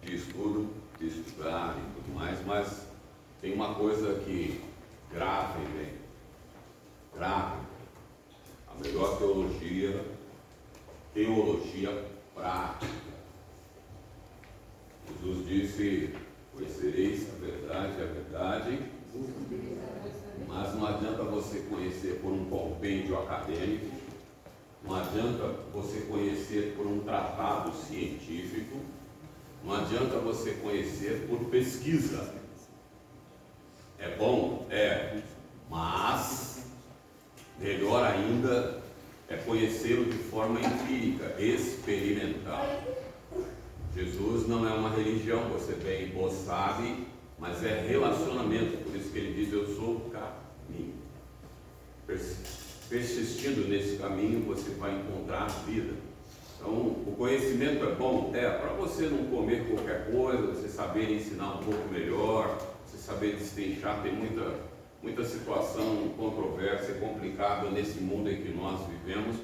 de estudo, de estudar e tudo mais, mas tem uma coisa que gravem bem, gravem. A melhor teologia prática. Jesus disse: conhecereis a verdade, mas não adianta você conhecer por um compêndio acadêmico, não adianta você conhecer por um tratado científico, não adianta você conhecer por pesquisa. É bom? É, mas melhor ainda é conhecê-lo de forma empírica, experimental. Jesus não é uma religião, você bem sabe, mas é relacionamento, por isso que ele diz: eu sou o caminho. Persistindo nesse caminho, você vai encontrar vida. Então, o conhecimento é bom, para você não comer qualquer coisa, você saber ensinar um pouco melhor, você saber destrinchar. Tem muita situação controversa e complicada nesse mundo em que nós vivemos,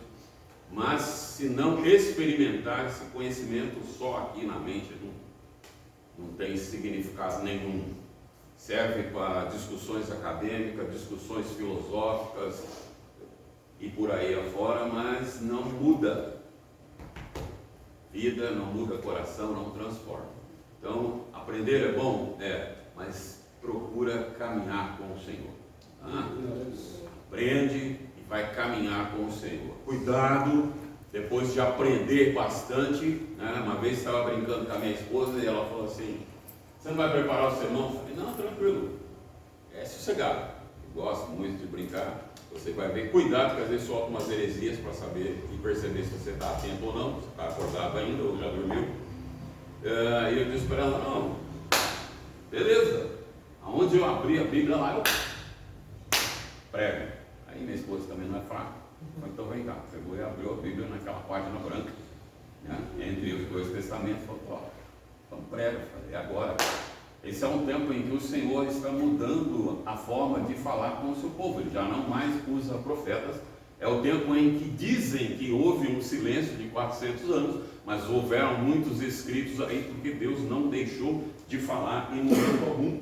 mas se não experimentar esse conhecimento só aqui na mente, não tem significado nenhum. Serve para discussões acadêmicas, discussões filosóficas e por aí afora, mas não muda vida, não muda coração, não transforma. Então, aprender é bom? Mas procura caminhar com o Senhor. Aprende e vai caminhar com o Senhor. Cuidado, depois de aprender bastante, né? Uma vez estava brincando com a minha esposa e ela falou assim: você não vai preparar o sermão? Eu falei: não, tranquilo, é sossegado. Eu gosto muito de brincar. Você vai ver, cuidado, que às vezes solta umas heresias para saber e perceber se você está atento ou não, se está acordado ainda ou já dormiu. E eu disse para ela: não, beleza, aonde eu abri a Bíblia lá, eu prego. Aí minha esposa também não é fraca, então vem cá, pegou e abriu a Bíblia naquela página branca, né, entre os dois testamentos, falou: então prega. E agora? Esse é um tempo em que o Senhor está mudando a forma de falar com o seu povo. Ele já não mais usa profetas. É o tempo em que dizem que houve um silêncio de 400 anos, mas houveram muitos escritos aí, porque Deus não deixou de falar em momento algum.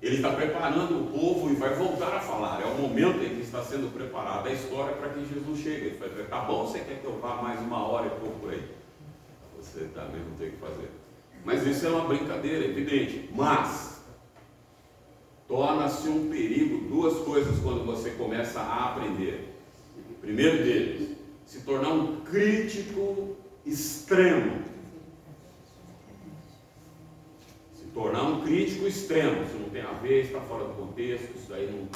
Ele está preparando o povo e vai voltar a falar. É o momento em que está sendo preparada a história para que Jesus chegue. Ele vai dizer: tá bom, você quer que eu vá mais 1 hora e pouco por aí? Você também não tem o que fazer. Mas isso é uma brincadeira, evidente. Mas torna-se um perigo duas coisas quando você começa a aprender. Primeiro deles, se tornar um crítico extremo. Se tornar um crítico extremo. Isso não tem a ver, está fora do contexto, isso aí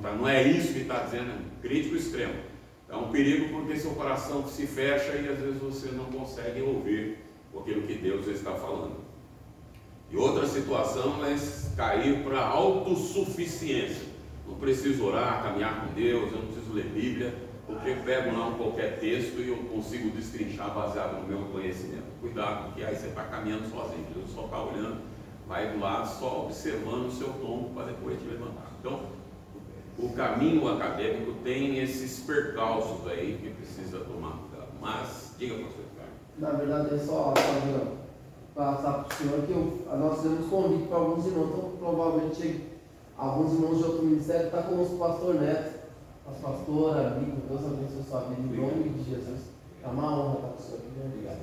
não é isso que está dizendo, é um crítico extremo. É um perigo porque seu coração se fecha e às vezes você não consegue ouvir aquilo que Deus está falando. E outra situação é cair para a autossuficiência. Não preciso orar, caminhar com Deus, eu não preciso ler Bíblia, porque eu pego lá um qualquer texto e eu consigo destrinchar baseado no meu conhecimento. Cuidado, porque aí você está caminhando sozinho, Jesus só está olhando, vai do lado só observando o seu tombo para depois te levantar. Então, o caminho acadêmico tem esses percalços aí que precisa tomar cuidado. Mas, diga, pastor Ricardo. Na verdade, é só passar para o senhor que nós fizemos convite para alguns irmãos, então provavelmente alguns irmãos de outro ministério estão conosco, o pastor Neto, a pastora, amigo, Deus abençoe sua vida em nome de Jesus. É uma honra estar com o senhor aqui, obrigado.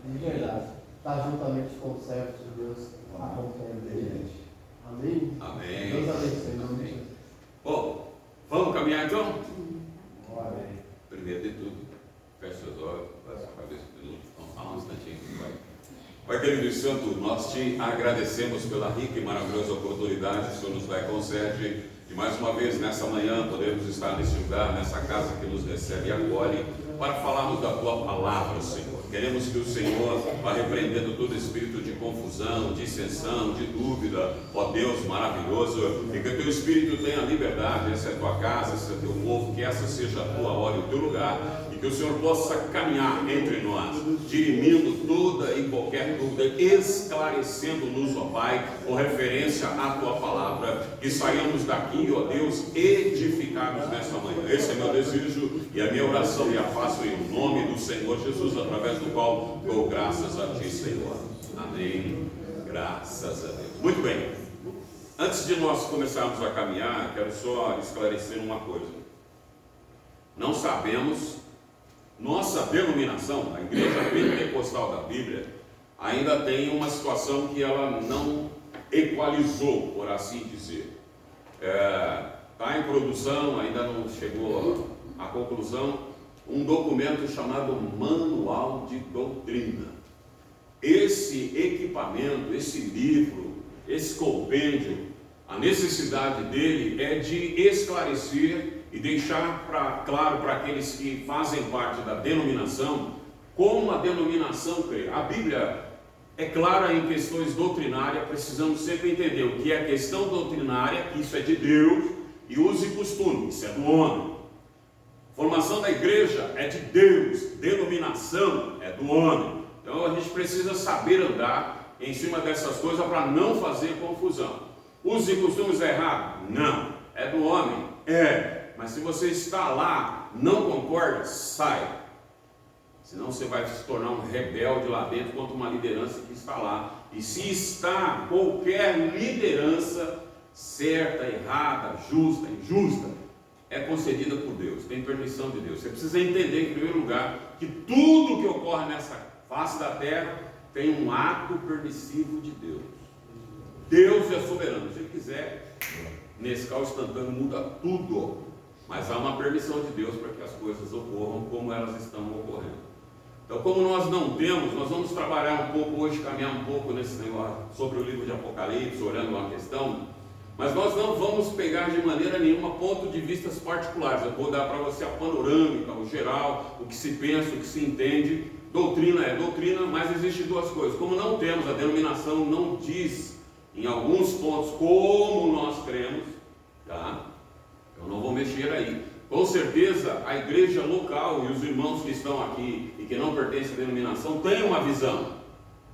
De verdade, está juntamente com os servos de Deus, acompanhando ele. Amém? Amém. Deus abençoe em nome de Jesus. Bom, vamos caminhar então? Amém. Primeiro de tudo, feche seus olhos, baixe a cabeça de novo. Vamos falar um instantinho, vai. Pai querido e santo, nós te agradecemos pela rica e maravilhosa oportunidade que o Senhor nos vai concede de mais uma vez nessa manhã podermos estar nesse lugar, nessa casa que nos recebe e acolhe, para falarmos da tua palavra, Senhor. Queremos que o Senhor vá repreendendo todo espírito de confusão, dissensão, de dúvida, ó Deus maravilhoso, e que o teu espírito tenha liberdade. Essa é a tua casa, esse é o teu povo, que essa seja a tua hora e o teu lugar, e que o Senhor possa caminhar entre nós, dirimindo toda e qualquer dúvida, esclarecendo-nos, ó Pai, com referência à tua palavra, que saímos daqui, ó Deus, edificados nessa manhã. Esse é meu desejo e a minha oração, e a faço em nome do Senhor Jesus, através do qual dou graças a Ti, Senhor. Amém. Graças a Deus. Muito bem. Antes de nós começarmos a caminhar, quero só esclarecer uma coisa. Não sabemos, nossa denominação, a Igreja Pentecostal da Bíblia, ainda tem uma situação que ela não equalizou, por assim dizer. Está em produção, ainda não chegou à conclusão, um documento chamado Manual de Doutrina. Esse equipamento, esse livro, esse compêndio, a necessidade dele é de esclarecer e deixar claro para aqueles que fazem parte da denominação como a denominação crê. A Bíblia é clara em questões doutrinárias, precisamos sempre entender o que é questão doutrinária, que isso é de Deus, e uso e costume, isso é do homem. Formação da igreja é de Deus, denominação é do homem. Então a gente precisa saber andar em cima dessas coisas para não fazer confusão. Usos e costumes é errado? Não. É do homem? É. Mas se você está lá, não concorda, sai. Senão você vai se tornar um rebelde lá dentro contra uma liderança que está lá. E se está qualquer liderança, certa, errada, justa, injusta, é concedida por Deus, tem permissão de Deus. Você precisa entender, em primeiro lugar, que tudo que ocorre nessa face da terra tem um ato permissivo de Deus. Deus é soberano. Se Ele quiser, nesse caos instantâneo muda tudo. Mas há uma permissão de Deus para que as coisas ocorram como elas estão ocorrendo. Então, como nós não temos, nós vamos trabalhar um pouco hoje, caminhar um pouco nesse negócio sobre o livro de Apocalipse, olhando uma questão, mas nós não vamos pegar de maneira nenhuma ponto de vistas particulares. Eu vou dar para você a panorâmica, o geral, o que se pensa, o que se entende. Doutrina é doutrina, mas existem duas coisas. Como não temos, a denominação não diz em alguns pontos como nós cremos, tá? Eu não vou mexer aí. Com certeza a igreja local e os irmãos que estão aqui e que não pertencem à denominação têm uma visão,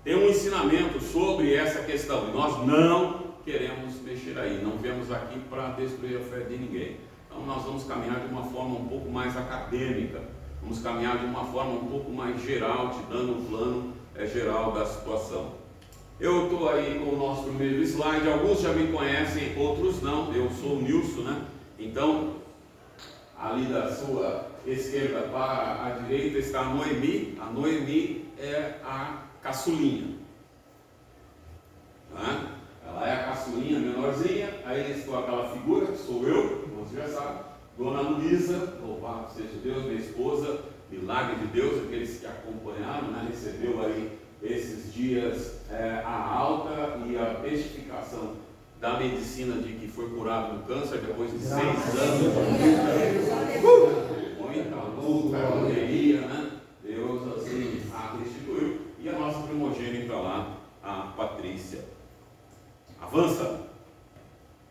tem um ensinamento sobre essa questão, e nós não queremos mexer aí, não viemos aqui para destruir a fé de ninguém. Então nós vamos caminhar de uma forma um pouco mais acadêmica, vamos caminhar de uma forma um pouco mais geral, te dando um plano geral da situação. Eu estou aí com o nosso primeiro slide, alguns já me conhecem, outros não. Eu sou o Nilson, né? Então, ali da sua esquerda para a direita está a Noemi. A Noemi é a caçulinha, tá? Ela é a caçulinha menorzinha. Aí estou aquela figura que sou eu, você já sabe, Dona Luísa, louvado seja Deus, minha esposa, milagre de Deus, aqueles que acompanharam, né? Recebeu aí esses dias a alta e a testificação da medicina de que foi curado do câncer depois de 6 anos de muita luta, correria, né? Deus assim a restituiu. E a nossa primogênita lá, a Patrícia. Avança.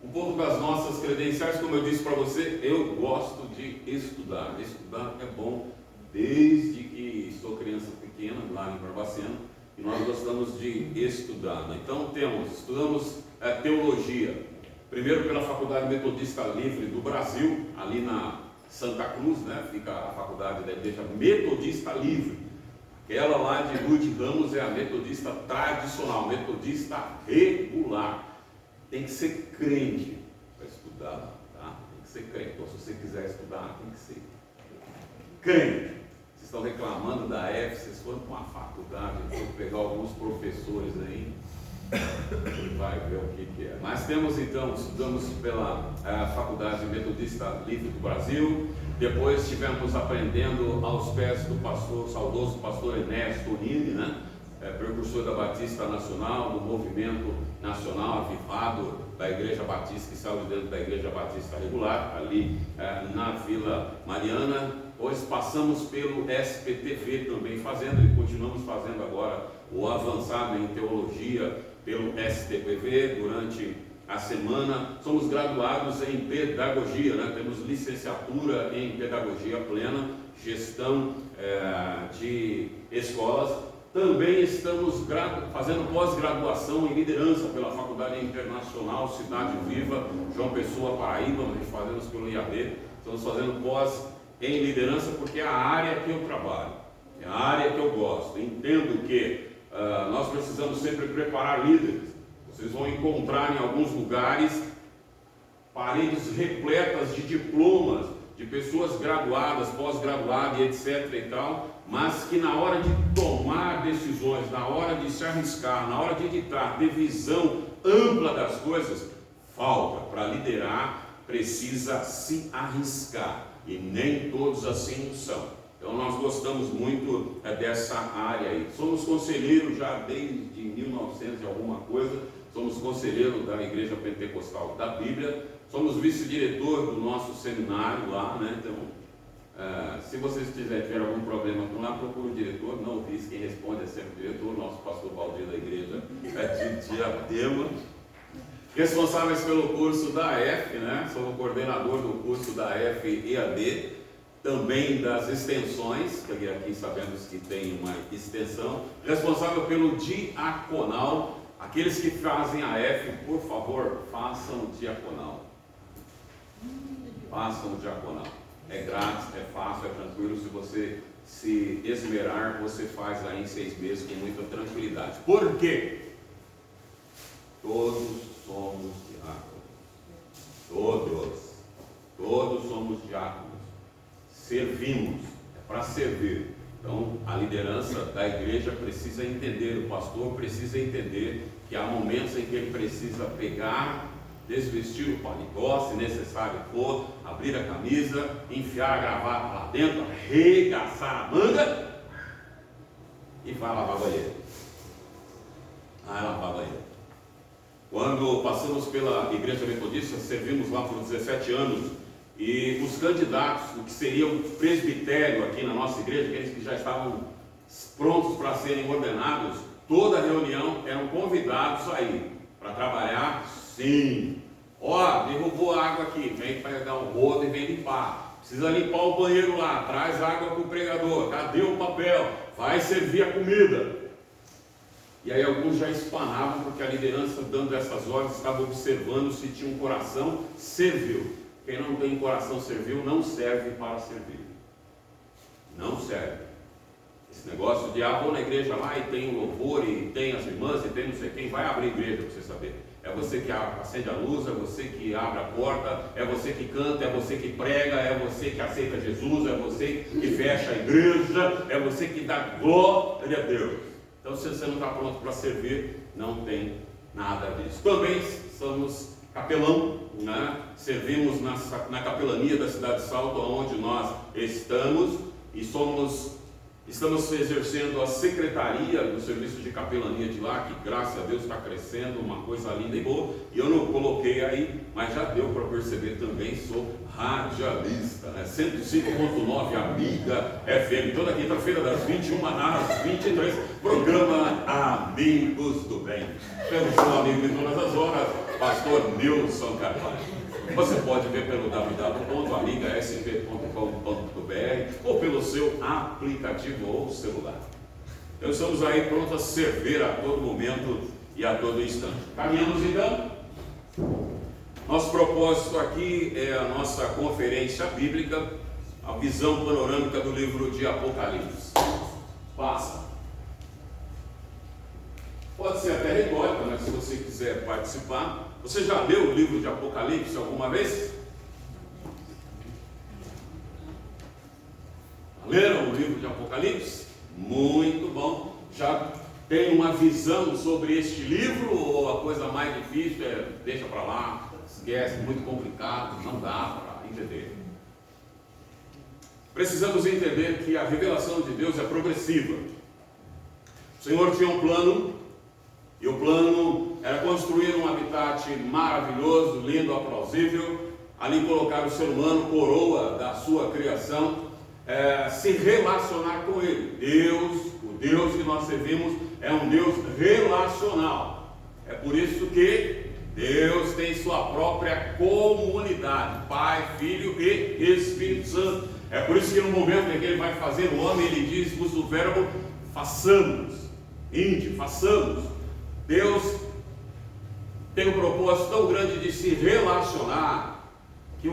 Um pouco das nossas credenciais, como eu disse para você, eu gosto de estudar. Estudar é bom desde que sou criança pequena, lá em Barbacena, e nós gostamos de estudar, né? Então estudamos teologia, primeiro pela Faculdade Metodista Livre do Brasil, ali na Santa Cruz, né? Fica a faculdade da Igreja Metodista Livre. Aquela lá de Ruth Ramos é a metodista tradicional, metodista regular. Tem que ser crente para estudar, tá? Tem que ser crente. Então, se você quiser estudar, tem que ser crente. Vocês estão reclamando da F, vocês foram para uma faculdade, foram pegar alguns professores aí, vai ver o que é. Mas temos então, estudamos pela Faculdade Metodista Livre do Brasil, depois estivemos aprendendo aos pés do pastor, saudoso pastor Enéas Tonini, né? Precursor da Batista Nacional, do movimento nacional avivado da Igreja Batista, que saiu de dentro da Igreja Batista Regular, ali na Vila Mariana. Depois passamos pelo SPTV também fazendo, e continuamos fazendo agora o avançado em teologia pelo STPV durante a semana. Somos graduados em pedagogia, né? Temos licenciatura em pedagogia plena, gestão de escolas. Também estamos fazendo pós-graduação em liderança pela Faculdade Internacional Cidade Viva, João Pessoa, Paraíba, nós fazemos pelo IAB. Estamos fazendo pós em liderança porque é a área que eu trabalho. é a área que eu gosto. Entendo que nós precisamos sempre preparar líderes. Vocês vão encontrar em alguns lugares paredes repletas de diplomas, de pessoas graduadas, pós-graduadas e etc e tal, mas que na hora de tomar decisões, na hora de se arriscar, na hora de editar, ter visão ampla das coisas, falta. Para liderar, precisa se arriscar, e nem todos assim são. Então nós gostamos muito dessa área aí. Somos conselheiros já desde 1900 e alguma coisa, somos conselheiros da Igreja Pentecostal da Bíblia, somos vice-diretor do nosso seminário lá, né? Então, se vocês tiverem algum problema com lá, procure o diretor, não o vice, quem responde é sempre o diretor, nosso pastor Valdir da igreja de Diadema. Responsáveis pelo curso da F, né? Sou o coordenador do curso da F EAD, também das extensões, que aqui sabemos que tem uma extensão, responsável pelo diaconal. Aqueles que fazem a F, por favor, façam o diaconal. Façam o diaconal. É grátis, é fácil, é tranquilo. Se você se esmerar, você faz aí em 6 meses com muita tranquilidade. Por quê? Todos somos diáconos. Todos somos diáconos. Servimos, é para servir. Então, a liderança da igreja precisa entender, o pastor precisa entender que há momentos em que ele precisa pegar, desvestir o paletó, se necessário for, abrir a camisa, enfiar a gravata lá dentro, arregaçar a manga e vai lavar a banheira. Vai lavar a banheira. Quando passamos pela igreja metodista, servimos lá por 17 anos, e os candidatos, o que seria o presbitério aqui na nossa igreja, aqueles que já estavam prontos para serem ordenados, toda reunião eram convidados a ir para trabalhar. Sim, derrubou a água aqui, vem pegar o rodo e vem limpar. Precisa limpar o banheiro lá, traz água para o pregador, cadê o papel? Vai servir a comida. E aí alguns já espanavam, porque a liderança, dando essas ordens, estava observando se tinha um coração servil. Quem não tem coração servil não serve para servir. Não serve. Esse negócio de vou na igreja lá e tem o louvor, e tem as irmãs, e tem não sei quem, vai abrir igreja para você saber. É você que acende a luz, é você que abre a porta, é você que canta, é você que prega, é você que aceita Jesus, é você que fecha a igreja, é você que dá glória a Deus. Então, se você não está pronto para servir, não tem nada disso. Também somos capelão, né? Servimos na capelania da cidade de Salto, onde nós estamos, e estamos exercendo a secretaria do serviço de capelania de lá, que graças a Deus está crescendo, uma coisa linda e boa. E eu não coloquei aí, mas já deu para perceber também, sou radialista, né? 105.9 Amiga FM, toda quinta-feira das 21 às 23, programa Amigos do Bem. Pelo seu amigo de todas as horas, pastor Nilson Carvalho. Você pode ver pelo www.amigasp.com.br ou pelo seu aplicativo ou celular. Então estamos aí prontos a servir a todo momento e a todo instante. Caminhamos então. Nosso propósito aqui é a nossa conferência bíblica, a visão panorâmica do livro de Apocalipse. Passa. Pode ser até retórica, mas se você quiser participar. Você já leu o livro de Apocalipse alguma vez? Leram o livro de Apocalipse? Muito bom. Já tem uma visão sobre este livro, ou a coisa mais difícil é deixa para lá, esquece, muito complicado, não dá para entender? Precisamos entender que a revelação de Deus é progressiva. O Senhor tinha um plano, e o plano era construir um habitat maravilhoso, lindo, aplausível, ali colocar o ser humano, coroa da sua criação, se relacionar com Ele. Deus, o Deus que nós servimos, é um Deus relacional. É por isso que Deus tem sua própria comunidade, Pai, Filho e Espírito Santo. É por isso que no momento em que Ele vai fazer o homem, Ele diz, usa o verbo façamos, façamos. Deus tem um propósito tão grande de se relacionar, que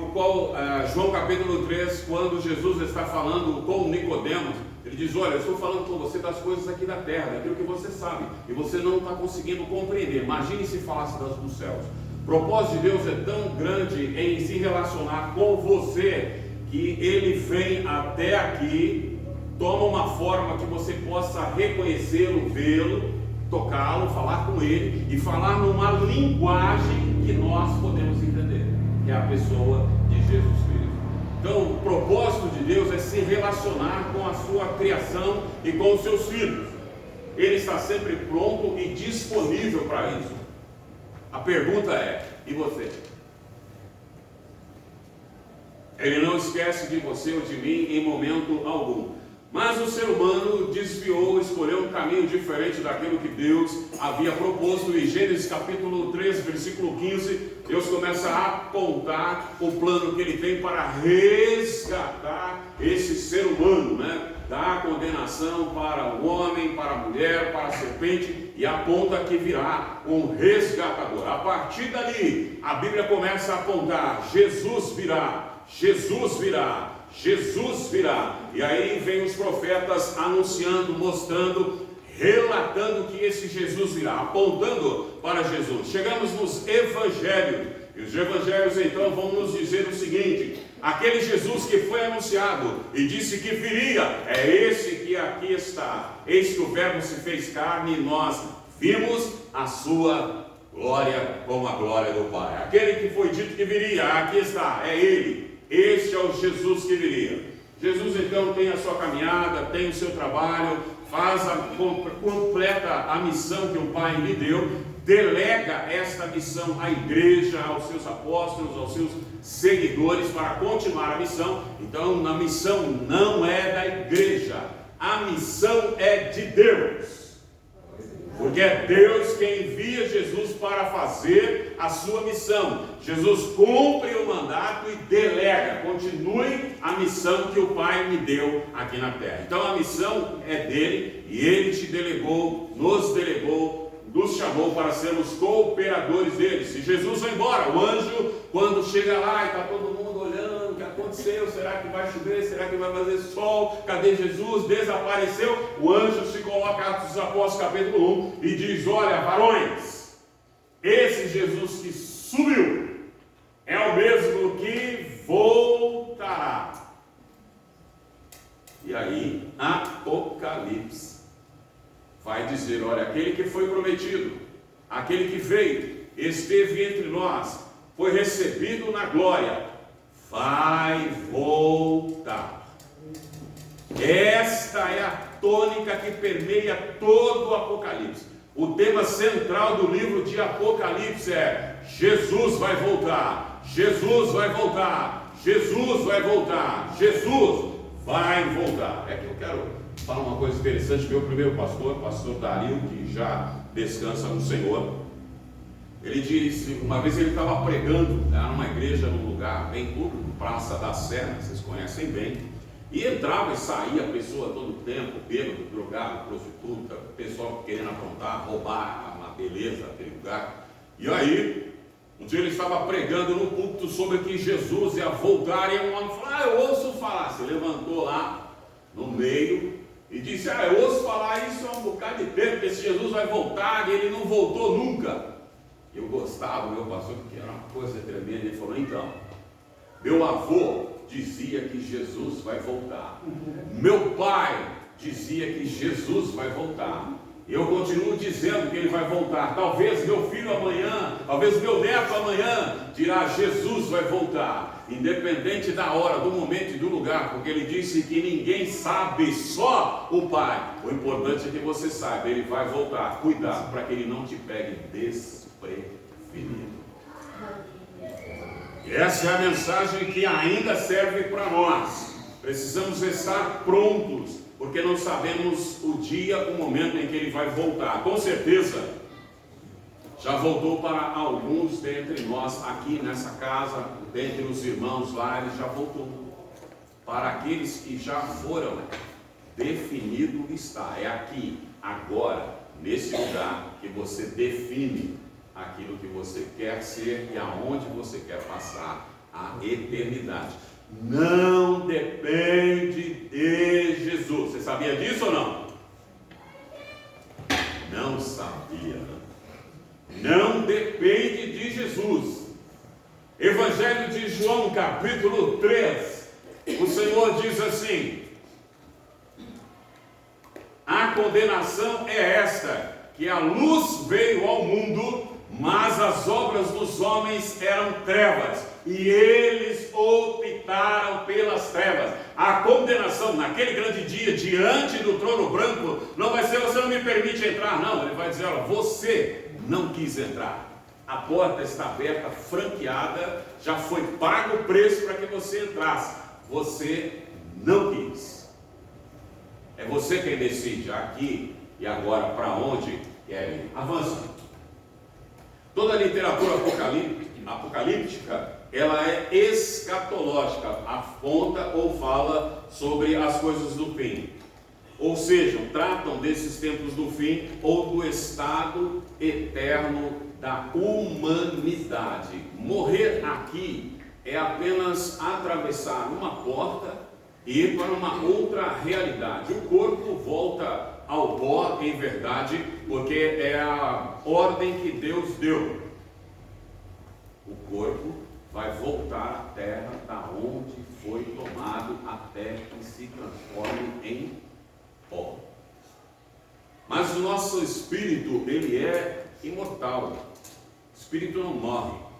João capítulo 3, quando Jesus está falando com Nicodemos, Ele diz: olha, eu estou falando com você das coisas aqui da terra, daquilo que você sabe, e você não está conseguindo compreender. Imagine se falasse das dos céus. O propósito de Deus é tão grande em se relacionar com você, que Ele vem até aqui, toma uma forma que você possa reconhecê-lo, vê-lo, tocá-lo, falar com Ele, e falar numa linguagem que nós podemos entender, que é a pessoa de Jesus Cristo. Então, o propósito de Deus é se relacionar com a sua criação e com os seus filhos. Ele está sempre pronto e disponível para isso. A pergunta é: e você? Ele não esquece de você ou de mim em momento algum. Mas o ser humano desviou, escolheu um caminho diferente daquilo que Deus havia proposto. Em Gênesis capítulo 3, versículo 15, Deus começa a apontar o plano que Ele tem para resgatar esse ser humano, né? Da condenação para o homem, para a mulher, para a serpente, e aponta que virá um resgatador. A partir dali, a Bíblia começa a apontar: Jesus virá, Jesus virá, Jesus virá. E aí vem os profetas anunciando, mostrando, relatando que esse Jesus virá, apontando para Jesus. Chegamos nos evangelhos, e os evangelhos então vão nos dizer o seguinte: aquele Jesus que foi anunciado e disse que viria, é esse que aqui está. Eis que o Verbo se fez carne e nós vimos a sua glória como a glória do Pai. Aquele que foi dito que viria, aqui está, é Ele. Este é o Jesus que viria. Jesus então tem a sua caminhada, tem o seu trabalho, completa a missão que o Pai lhe deu, delega esta missão à igreja, aos seus apóstolos, aos seus seguidores para continuar a missão. Então a missão não é da igreja, a missão é de Deus. Porque é Deus quem envia Jesus para fazer a sua missão. Jesus cumpre o mandato e delega: continue a missão que o Pai me deu aqui na terra. Então a missão é dele, e ele te delegou, nos chamou para sermos cooperadores dele. Se Jesus vai embora, o anjo, quando chega lá e está todo mundo olhando, o que aconteceu? Será que vai chover? Será que vai fazer sol? Cadê Jesus? Desapareceu. O anjo se coloca, Atos dos Apóstolos capítulo 1, e diz: olha, varões, esse Jesus que subiu é o mesmo que voltará. E aí Apocalipse vai dizer: olha, aquele que foi prometido, aquele que veio, esteve entre nós, foi recebido na glória, vai voltar. Esta é a tônica que permeia todo o Apocalipse. O tema central do livro de Apocalipse é: Jesus vai voltar, Jesus vai voltar, Jesus vai voltar, Jesus vai voltar. É que eu quero falar uma coisa interessante. Meu primeiro pastor, pastor Dario, que já descansa no Senhor, ele disse, uma vez ele estava pregando numa igreja, num lugar bem público, Praça da Sé, vocês conhecem bem, e entrava e saía a pessoa todo tempo, bêbado, drogado, prostituta, pessoal querendo aprontar, roubar a beleza daquele lugar. E aí, um dia ele estava pregando no púlpito sobre que Jesus ia voltar, e um homem falou: eu ouço falar. Se levantou lá no meio e disse: eu ouço falar isso há um bocado de tempo, que esse Jesus vai voltar, e ele não voltou nunca. Eu gostava, meu pastor, porque era uma coisa tremenda. Ele falou: então, meu avô dizia que Jesus vai voltar, meu pai dizia que Jesus vai voltar, eu continuo dizendo que ele vai voltar. Talvez meu filho amanhã, talvez meu neto amanhã dirá: Jesus vai voltar, independente da hora, do momento e do lugar, porque ele disse que ninguém sabe, só o Pai. O importante é que você saiba, ele vai voltar. Cuidado para que ele não te pegue desprevenido. E essa é a mensagem que ainda serve para nós. Precisamos estar prontos, porque não sabemos o dia, o momento em que ele vai voltar. Com certeza já voltou para alguns dentre nós aqui nessa casa, dentre os irmãos lá, ele já voltou. Para aqueles que já foram, definido está. É aqui, agora, nesse lugar, que você define aquilo que você quer ser e aonde você quer passar a eternidade. não depende de Jesus. Você sabia disso ou não? Não sabia. Não depende de Jesus. Evangelho de João, capítulo 3. O Senhor diz assim: a condenação é esta, que a luz veio ao mundo, mas as obras dos homens eram trevas, e eles optaram pelas trevas. A condenação naquele grande dia, diante do trono branco, não vai ser: você não me permite entrar, não. Ele vai dizer: olha, você não quis entrar. A porta está aberta, franqueada, já foi pago o preço para que você entrasse. Você não quis. É você quem decide aqui e agora para onde quer ir. Avança. Toda a literatura apocalíptica, ela é escatológica, aponta ou fala sobre as coisas do fim. Ou seja, tratam desses tempos do fim ou do estado eterno da humanidade. Morrer aqui é apenas atravessar uma porta e ir para uma outra realidade. O corpo volta ao pó, em verdade, porque é a ordem que Deus deu. O corpo vai voltar à terra da onde foi tomado, até que se transforme em pó. Mas o nosso espírito, ele é imortal. O espírito não morre.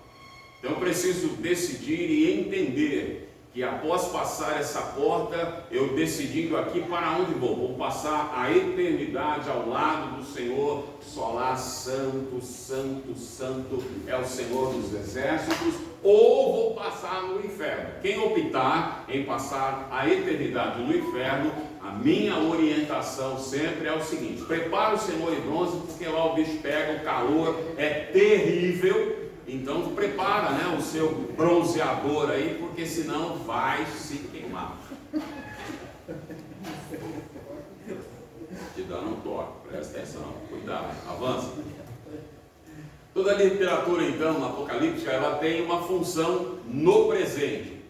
Então eu preciso decidir e entender que após passar essa porta, eu decidindo aqui para onde vou. Vou passar a eternidade ao lado do Senhor, só lá, santo, santo, santo é o Senhor dos exércitos, ou vou passar no inferno. Quem optar em passar a eternidade no inferno, a minha orientação sempre é o seguinte: prepara o Senhor em bronze, porque lá o bicho pega, o calor é terrível. Então prepara, né, o seu bronzeador aí, porque senão vai se queimar. Te dando um toque, presta atenção, cuidado, avança. Toda a literatura então apocalíptica, ela tem uma função no presente.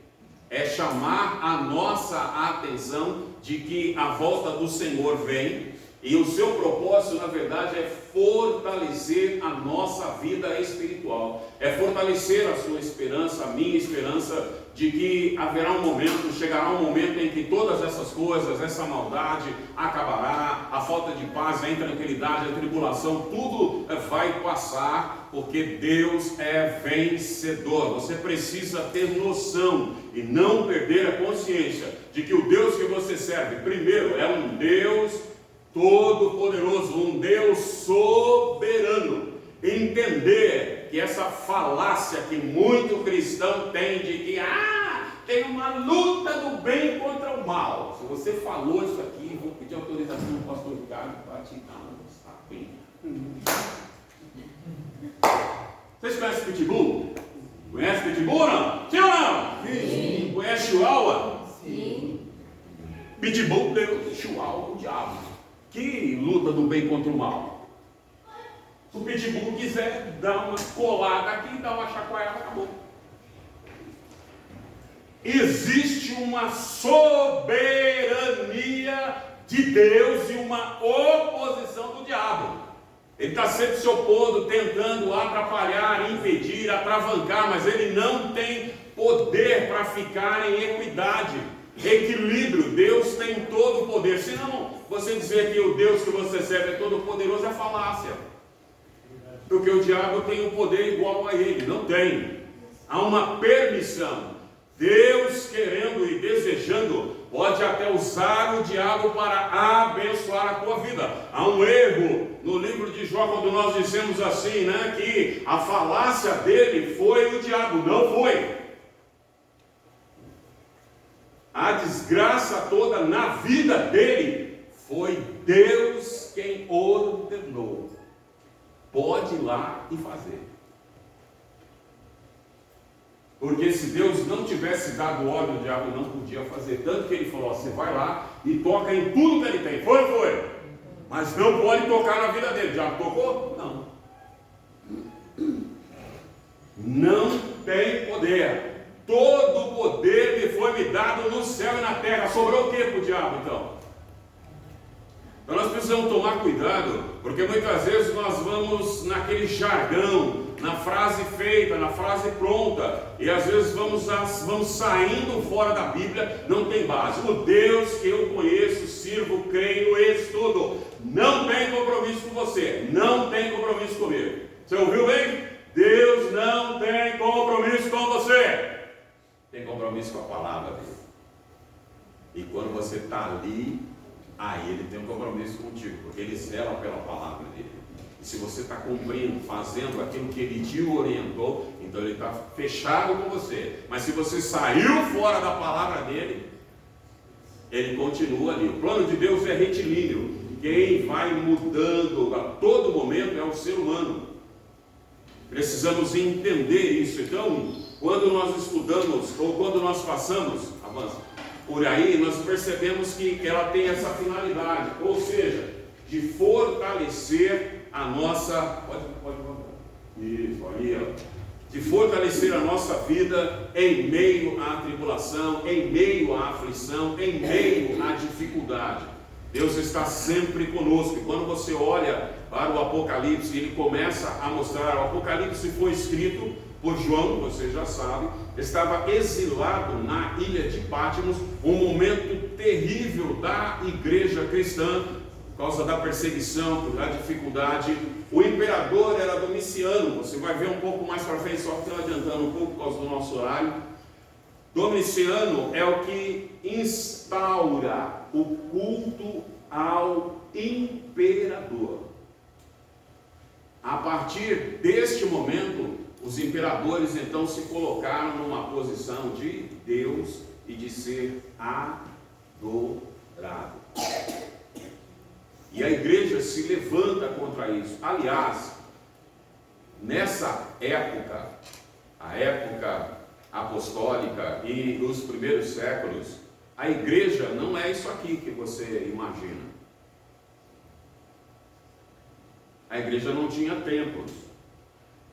É chamar a nossa atenção de que a volta do Senhor vem. E o seu propósito, na verdade, é fortalecer a nossa vida espiritual. É fortalecer a sua esperança, a minha esperança, de que haverá um momento, chegará um momento em que todas essas coisas, essa maldade acabará, a falta de paz, a intranquilidade, a tribulação, tudo vai passar, porque Deus é vencedor. Você precisa ter noção e não perder a consciência de que o Deus que você serve, primeiro, é um Deus todo-poderoso, um Deus soberano. Entender que essa falácia que muito cristão tem de que tem uma luta do bem contra o mal. Se você falou isso aqui, vou pedir autorização do pastor Ricardo para te dar um sapinho. Vocês conhecem Pitbull? Conhece Pitbull ou não? Sim ou não? Sim. Conhece Chihuahua? Sim. Pitbull deu Chihuahua o diabo. Que luta do bem contra o mal. Se o Pitbull quiser dar uma colada aqui, dar uma chacoalhada, acabou. Existe uma soberania de Deus e uma oposição do diabo. Ele está sempre se opondo, tentando atrapalhar, impedir, atravancar, mas ele não tem poder para ficar em equidade, equilíbrio. Deus tem todo o poder. Senão, você dizer que o Deus que você serve é todo poderoso é falácia. Porque o diabo tem um poder igual a ele. Não tem. Há uma permissão. Deus, querendo e desejando, pode até usar o diabo para abençoar a tua vida. Há um erro no livro de Jó, quando nós dissemos assim, né, que a falácia dele foi o diabo. Não foi. A desgraça toda na vida dele foi Deus quem ordenou. Pode ir lá e fazer. Porque se Deus não tivesse dado ordem, o diabo não podia fazer. Tanto que ele falou: você vai lá e toca em tudo que ele tem. Foi ou não foi? Mas não pode tocar na vida dele. O diabo tocou? Não. Não tem poder. Todo o poder lhe foi foi-me dado no céu e na terra. Sobrou o que para o diabo então? Então nós precisamos tomar cuidado, porque muitas vezes nós vamos naquele jargão, na frase feita, na frase pronta, e às vezes vamos saindo fora da Bíblia, não tem base. O Deus que eu conheço, sirvo, creio, estudo, não tem compromisso com você, não tem compromisso comigo. Você ouviu bem? Deus não tem compromisso com você, tem compromisso com a palavra dele. E quando você está ali, aí ele tem um compromisso contigo, porque ele zela pela palavra dele. E se você está cumprindo, fazendo aquilo que ele te orientou, então ele está fechado com você. Mas se você saiu fora da palavra dele, ele continua ali. O plano de Deus é retilíneo. Quem vai mudando a todo momento é o ser humano. Precisamos entender isso. Então, quando nós estudamos, ou quando nós passamos, avança, por aí, nós percebemos que ela tem essa finalidade, ou seja, de fortalecer a nossa, pode isso, ali, ó, de fortalecer a nossa vida em meio à tribulação, em meio à aflição, em meio à dificuldade. Deus está sempre conosco. E quando você olha para o Apocalipse, ele começa a mostrar, o Apocalipse foi escrito por João, você já sabe, estava exilado na ilha de Patmos, um momento terrível da igreja cristã, por causa da perseguição, da dificuldade. O imperador era Domiciano, você vai ver um pouco mais para frente, só que estou adiantando um pouco por causa do nosso horário. Domiciano é o que instaura o culto ao imperador. A partir deste momento, os imperadores então se colocaram numa posição de Deus e de ser adorado. E a igreja se levanta contra isso. Aliás, nessa época, a época apostólica e os primeiros séculos, a igreja não é isso aqui que você imagina. A igreja não tinha templos.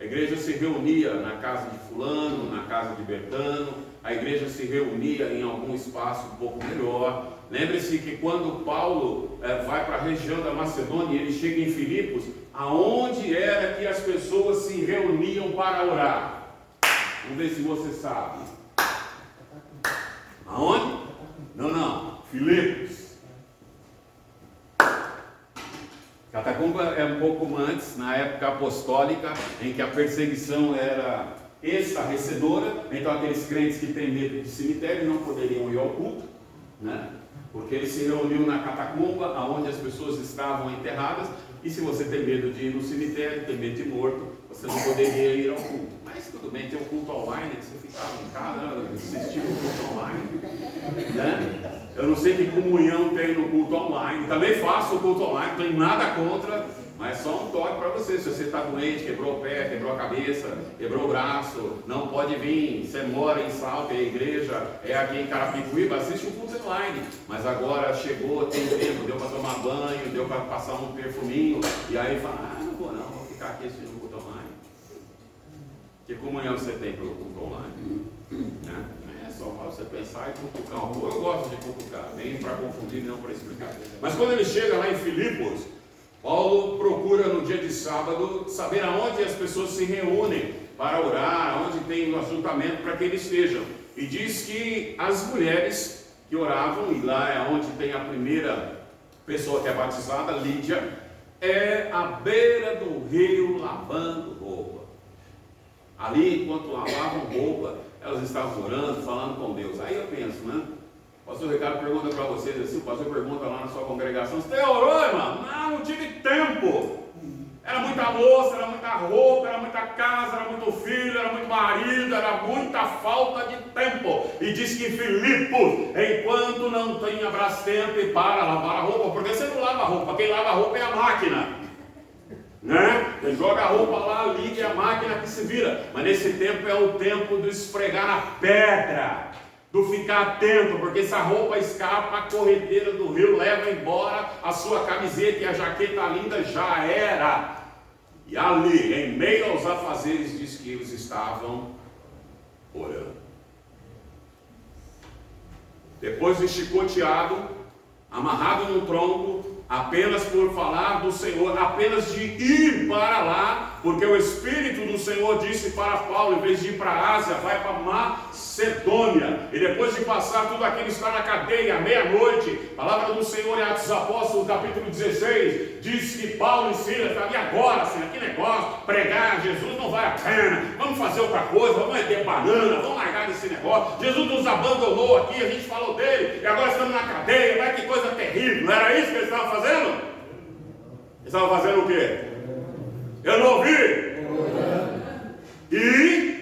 A igreja se reunia na casa de fulano, na casa de Bertano. A igreja se reunia em algum espaço um pouco melhor. Lembre-se que quando Paulo vai para a região da Macedônia, ele chega em Filipos, aonde era que as pessoas se reuniam para orar? Vamos ver se você sabe. Aonde? Não. Filipos. Catacumba é um pouco antes, na época apostólica, em que a perseguição era estarrecedora. Então aqueles crentes que têm medo de cemitério não poderiam ir ao culto, né? Porque eles se reuniam na catacumba, onde as pessoas estavam enterradas. E se você tem medo de ir no cemitério, tem medo de morto, você não poderia ir ao culto. Mas tudo bem, tem o culto online, que você ficava em casa, assistia o culto online, né? Eu não sei que comunhão tem no culto online. Também faço o culto online, não tenho nada contra, mas só um toque para você. Se você está doente, quebrou o pé, quebrou a cabeça, quebrou o braço, não pode vir, você mora em Salto, a igreja é aqui em Carapicuíba, assiste o culto online. Mas agora chegou, tem tempo, deu para tomar banho, deu para passar um perfuminho, e aí fala, não vou ficar aqui assistindo o culto online. Que comunhão você tem pelo culto online? Né? É só para você pensar e cutucar. Eu gosto de cutucar, nem para confundir, não para explicar. Mas quando ele chega lá em Filipos, Paulo procura no dia de sábado saber aonde as pessoas se reúnem para orar, aonde tem o ajuntamento para que eles estejam. E diz que as mulheres que oravam, e lá é onde tem a primeira pessoa que é batizada, Lídia, é à beira do rio lavando roupa. Ali, enquanto lavavam roupa, elas estavam orando, falando com Deus. Aí eu penso, né? O pastor Ricardo pergunta para vocês assim, o pastor pergunta lá na sua congregação, você orou, irmão? Não tive tempo. Era muita louça, era muita roupa, era muita casa, era muito filho, era muito marido, era muita falta de tempo. E diz que Filipos, enquanto não tinha Brastemp para lavar a roupa, porque você não lava a roupa, quem lava a roupa é a máquina. Né? Você joga a roupa lá, liga, é a máquina que se vira. Mas nesse tempo é o tempo do esfregar a pedra, do ficar atento, porque se a roupa escapa, a corredeira do rio leva embora a sua camiseta e a jaqueta linda já era. E ali, em meio aos afazeres, diz que eles estavam orando. depois de chicoteado, amarrado num tronco, apenas por falar do Senhor, apenas de ir para lá, porque o Espírito do Senhor disse para Paulo, em vez de ir para a Ásia, vai para Macedônia, e depois de passar tudo aquilo, está na cadeia, à meia-noite. A palavra do Senhor em Atos dos Apóstolos, capítulo 16, diz que Paulo e Silas falaram: e agora, Silas, que negócio, pregar Jesus não vale a pena, vamos fazer outra coisa, vamos meter banana, vamos largar desse negócio, Jesus nos abandonou aqui, a gente falou dele, e agora estamos na cadeia, vai que coisa terrível. Não era isso que eles estavam fazendo? Eles estavam fazendo o quê? Eu não ouvi. E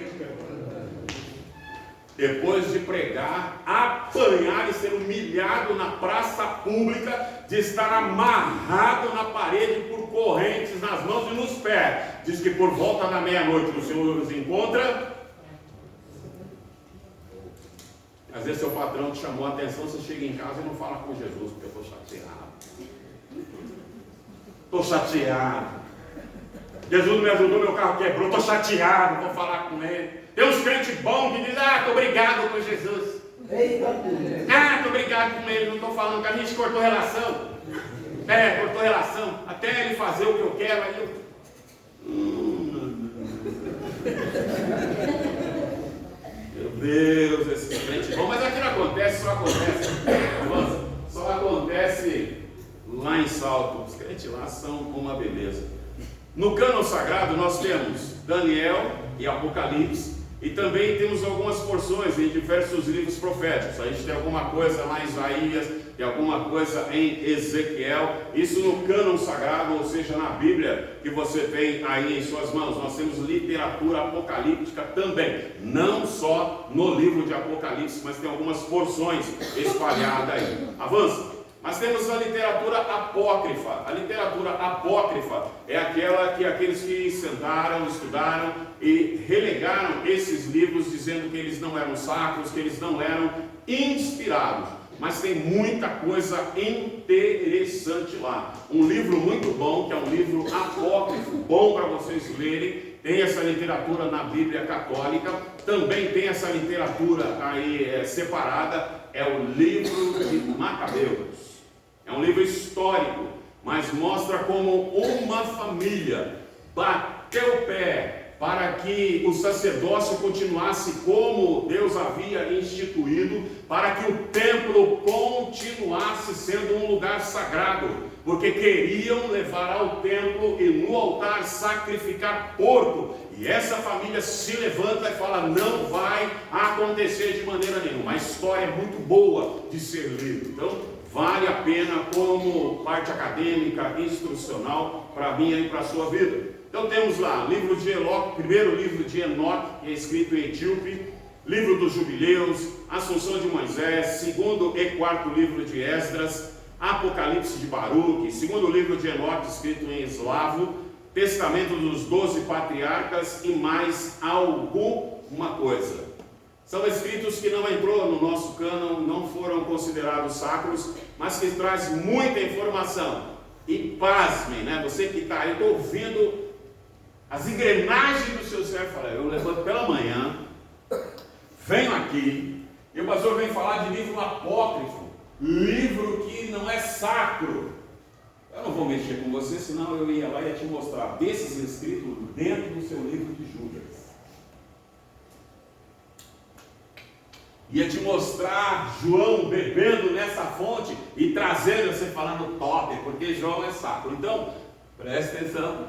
depois de pregar, apanhar e ser humilhado na praça pública, de estar amarrado na parede por correntes nas mãos e nos pés, diz que por volta da meia-noite o Senhor os encontra. Às vezes seu patrão te chamou a atenção, você chega em casa e não fala com Jesus, porque eu estou chateado. Estou chateado. Jesus me ajudou, meu carro quebrou, estou chateado, vou falar com ele. Tem uns crentes bons que dizem: estou obrigado com Jesus. Estou obrigado com ele, não estou falando que a gente cortou relação. Cortou relação, até ele fazer o que eu quero, aí eu... Meu Deus, esses crentes bons, mas aqui não acontece, só acontece lá em Salto. Os crentes lá são uma beleza. No cânon sagrado nós temos Daniel e Apocalipse, e também temos algumas porções em diversos livros proféticos. A gente tem alguma coisa lá em Isaías, tem alguma coisa em Ezequiel. Isso no cânon sagrado, ou seja, na Bíblia que você tem aí em suas mãos. Nós temos literatura apocalíptica também, não só no livro de Apocalipse, mas tem algumas porções espalhadas aí. Avança. Mas temos a literatura apócrifa. A literatura apócrifa é aquela que aqueles que sentaram, estudaram e relegaram esses livros, dizendo que eles não eram sacros, que eles não eram inspirados. Mas tem muita coisa interessante lá. Um livro muito bom, que é um livro apócrifo, bom para vocês lerem. Tem essa literatura na Bíblia Católica. Também tem essa literatura aí separada. É o livro de Macabeus. É um livro histórico, mas mostra como uma família bateu o pé para que o sacerdócio continuasse como Deus havia instituído, para que o templo continuasse sendo um lugar sagrado, porque queriam levar ao templo e no altar sacrificar porco. E essa família se levanta e fala: não vai acontecer de maneira nenhuma. A história é muito boa de ser lida. Então, vale a pena como parte acadêmica, instrucional, para mim e para a sua vida. Então temos lá, livro de Enoque, primeiro livro de Enoque, que é escrito em etíope, livro dos Jubileus, Assunção de Moisés, segundo e quarto livro de Esdras, Apocalipse de Baruque, segundo livro de Enoque, escrito em eslavo, Testamento dos 12 Patriarcas e mais alguma coisa. São escritos que não entrou no nosso cânon, não foram considerados sacros, mas que traz muita informação. E pasmem, né? Você que está aí, eu estou ouvindo as engrenagens do seu cérebro. Fala: eu levanto pela manhã, venho aqui, e o pastor vem falar de livro apócrifo, livro que não é sacro. Eu não vou mexer com você, senão eu ia lá e ia te mostrar desses escritos dentro do seu livro de Judas. Ia te mostrar João bebendo nessa fonte e trazendo você falando top, porque João é sacro. Então, preste atenção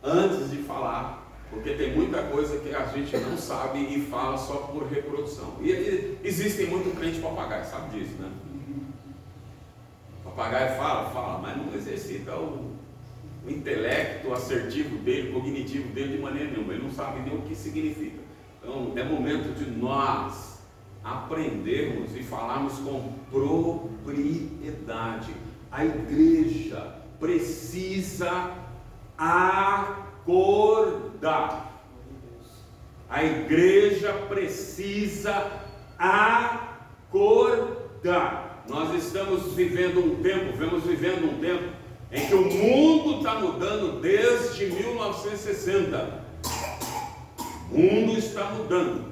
antes de falar, porque tem muita coisa que a gente não sabe e fala só por reprodução. E existem muito crente papagaio, sabe disso, né? Papagaio fala, mas não exercita o intelecto assertivo dele, cognitivo dele de maneira nenhuma. Ele não sabe nem o que significa. Então, é momento de nós aprendermos e falarmos com propriedade. A igreja precisa acordar. A igreja precisa acordar. Nós estamos vivendo um tempo, em que o mundo está mudando desde 1960. O mundo está mudando.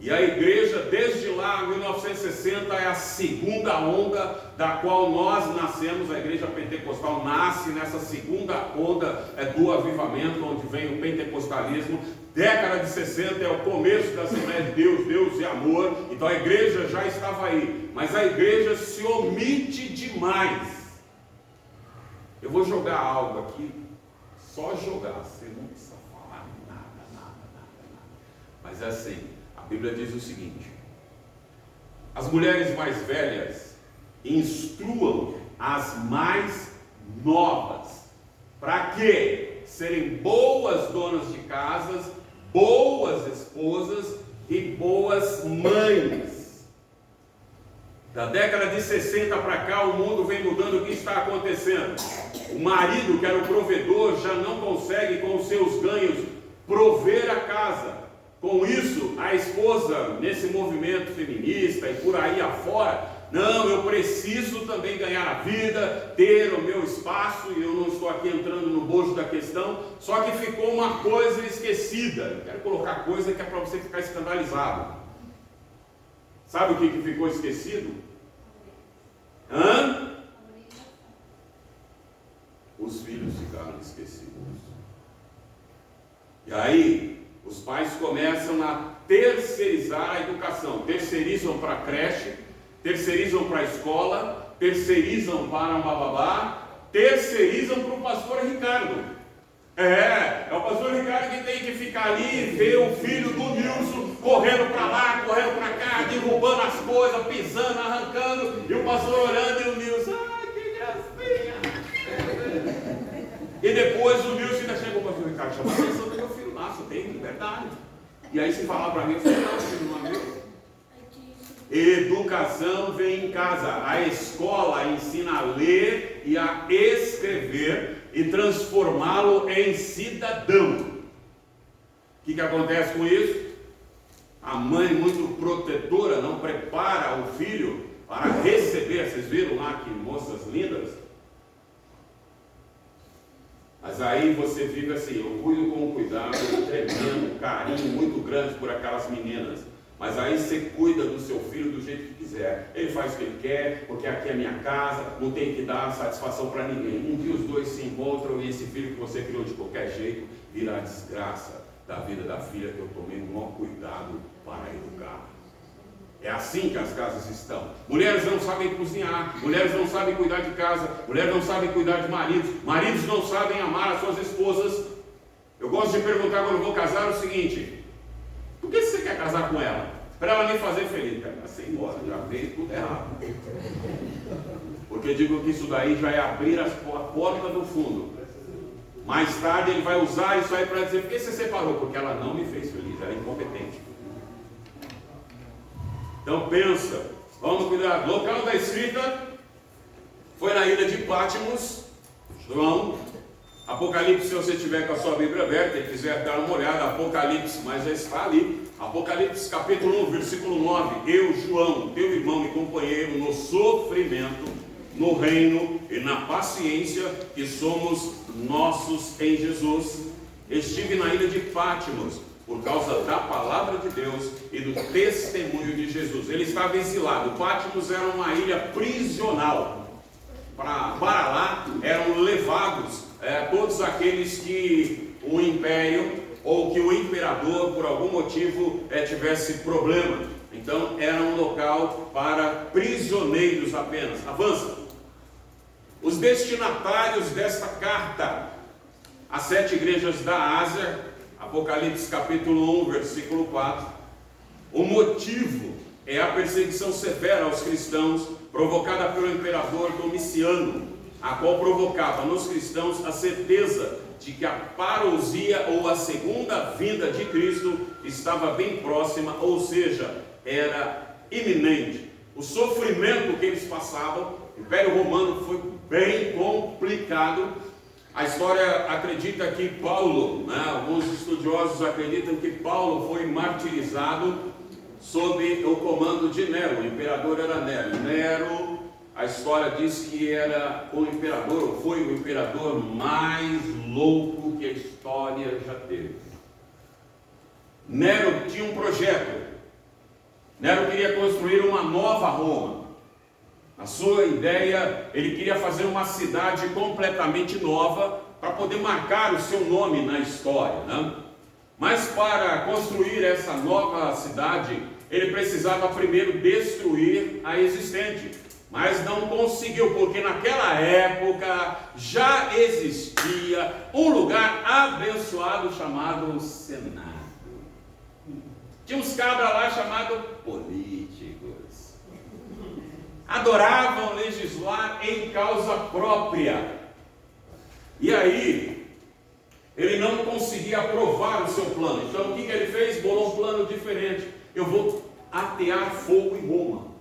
E a igreja, desde lá, em 1960, é a segunda onda da qual nós nascemos. A igreja pentecostal nasce nessa segunda onda do avivamento, onde vem o pentecostalismo. Década de 60 é o começo da Assembleia de Deus, Deus e amor. Então a igreja já estava aí, mas a igreja se omite demais. Eu vou jogar algo aqui, só jogar, você não precisa falar nada. Mas é assim, a Bíblia diz o seguinte: as mulheres mais velhas instruam as mais novas, para que serem boas donas de casas, boas esposas e boas mães. Da década de 60 para cá, o mundo vem mudando. O que está acontecendo? O marido, que era o provedor, já não consegue com os seus ganhos prover a casa. Com isso, a esposa, nesse movimento feminista e por aí afora, não, eu preciso também ganhar a vida, ter o meu espaço, e eu não estou aqui entrando no bojo da questão, só que ficou uma coisa esquecida. Eu quero colocar coisa que é para você ficar escandalizado. Sabe o que ficou esquecido? Os filhos ficaram esquecidos. E aí, os pais começam a terceirizar a educação. Terceirizam para a creche, terceirizam para a escola, terceirizam para uma babá, terceirizam para o pastor Ricardo. É o pastor Ricardo que tem que ficar ali e ver o filho do Nilson correndo para lá, correndo para cá, derrubando as coisas, pisando, arrancando, e o pastor olhando e o Nilson, que gracinha. E depois o Nilson ainda chega, o pastor Ricardo, chama a atenção do meu filho, nossa, tem liberdade. E aí se falar para mim, eu falo, não, filho, não é meu. Educação vem em casa. A escola ensina a ler e a escrever e transformá-lo em cidadão. O que acontece com isso? A mãe, muito protetora, não prepara o filho para receber. Vocês viram lá que moças lindas? Mas aí você fica assim, eu cuido com um cuidado tremendo, carinho muito grande por aquelas meninas. Mas aí você cuida do seu filho do jeito que quiser. Ele faz o que ele quer, porque aqui é minha casa, não tem que dar satisfação para ninguém. Um dia os dois se encontram e esse filho que você criou de qualquer jeito vira a desgraça da vida da filha que eu tomei o maior cuidado para educar. É assim que as casas estão. Mulheres não sabem cozinhar, mulheres não sabem cuidar de casa, mulheres não sabem cuidar de maridos, maridos não sabem amar as suas esposas. Eu gosto de perguntar quando vou casar o seguinte: por que você quer casar com ela? Para ela me fazer feliz. Cara, você embora, já fez tudo errado. Porque eu digo que isso daí já é abrir a porta do fundo. Mais tarde ele vai usar isso aí para dizer: por que você separou? Porque ela não me fez feliz, ela é incompetente. Então pensa, vamos cuidar. Local da escrita foi na ilha de Patmos. João, Apocalipse, se você tiver com a sua Bíblia aberta e quiser dar uma olhada, Apocalipse, mas já está ali. Apocalipse capítulo 1, versículo 9. Eu, João, teu irmão e companheiro no sofrimento, no reino e na paciência que somos nossos em Jesus, estive na ilha de Patmos por causa da palavra de Deus e do testemunho de Jesus. Ele estava exilado. Patmos era uma ilha prisional. Para lá eram levados todos aqueles que o império ou que o imperador por algum motivo tivesse problema. Então era um local para prisioneiros apenas. Avança. Os destinatários desta carta às 7 igrejas da Ásia, Apocalipse capítulo 1, versículo 4. O motivo é a perseguição severa aos cristãos provocada pelo imperador Domiciano, a qual provocava nos cristãos a certeza de que a parousia ou a segunda vinda de Cristo estava bem próxima, ou seja, era iminente. O sofrimento que eles passavam, o Império Romano foi bem complicado. A história acredita que Paulo, alguns estudiosos acreditam que Paulo foi martirizado sob o comando de Nero. O imperador era Nero. Nero, a história diz que era o imperador, ou foi o imperador mais louco que a história já teve. Nero tinha um projeto Nero queria construir uma nova Roma. A sua ideia, ele queria fazer uma cidade completamente nova para poder marcar o seu nome na história, né? Mas para construir essa nova cidade, ele precisava primeiro destruir a existente. Mas não conseguiu, porque naquela época já existia um lugar abençoado chamado Senado. Tinha uns cabras lá chamados políticos. Adoravam legislar em causa própria. E aí, ele não conseguia aprovar o seu plano. Então o que ele fez? Bolou um plano diferente. Eu vou atear fogo em Roma.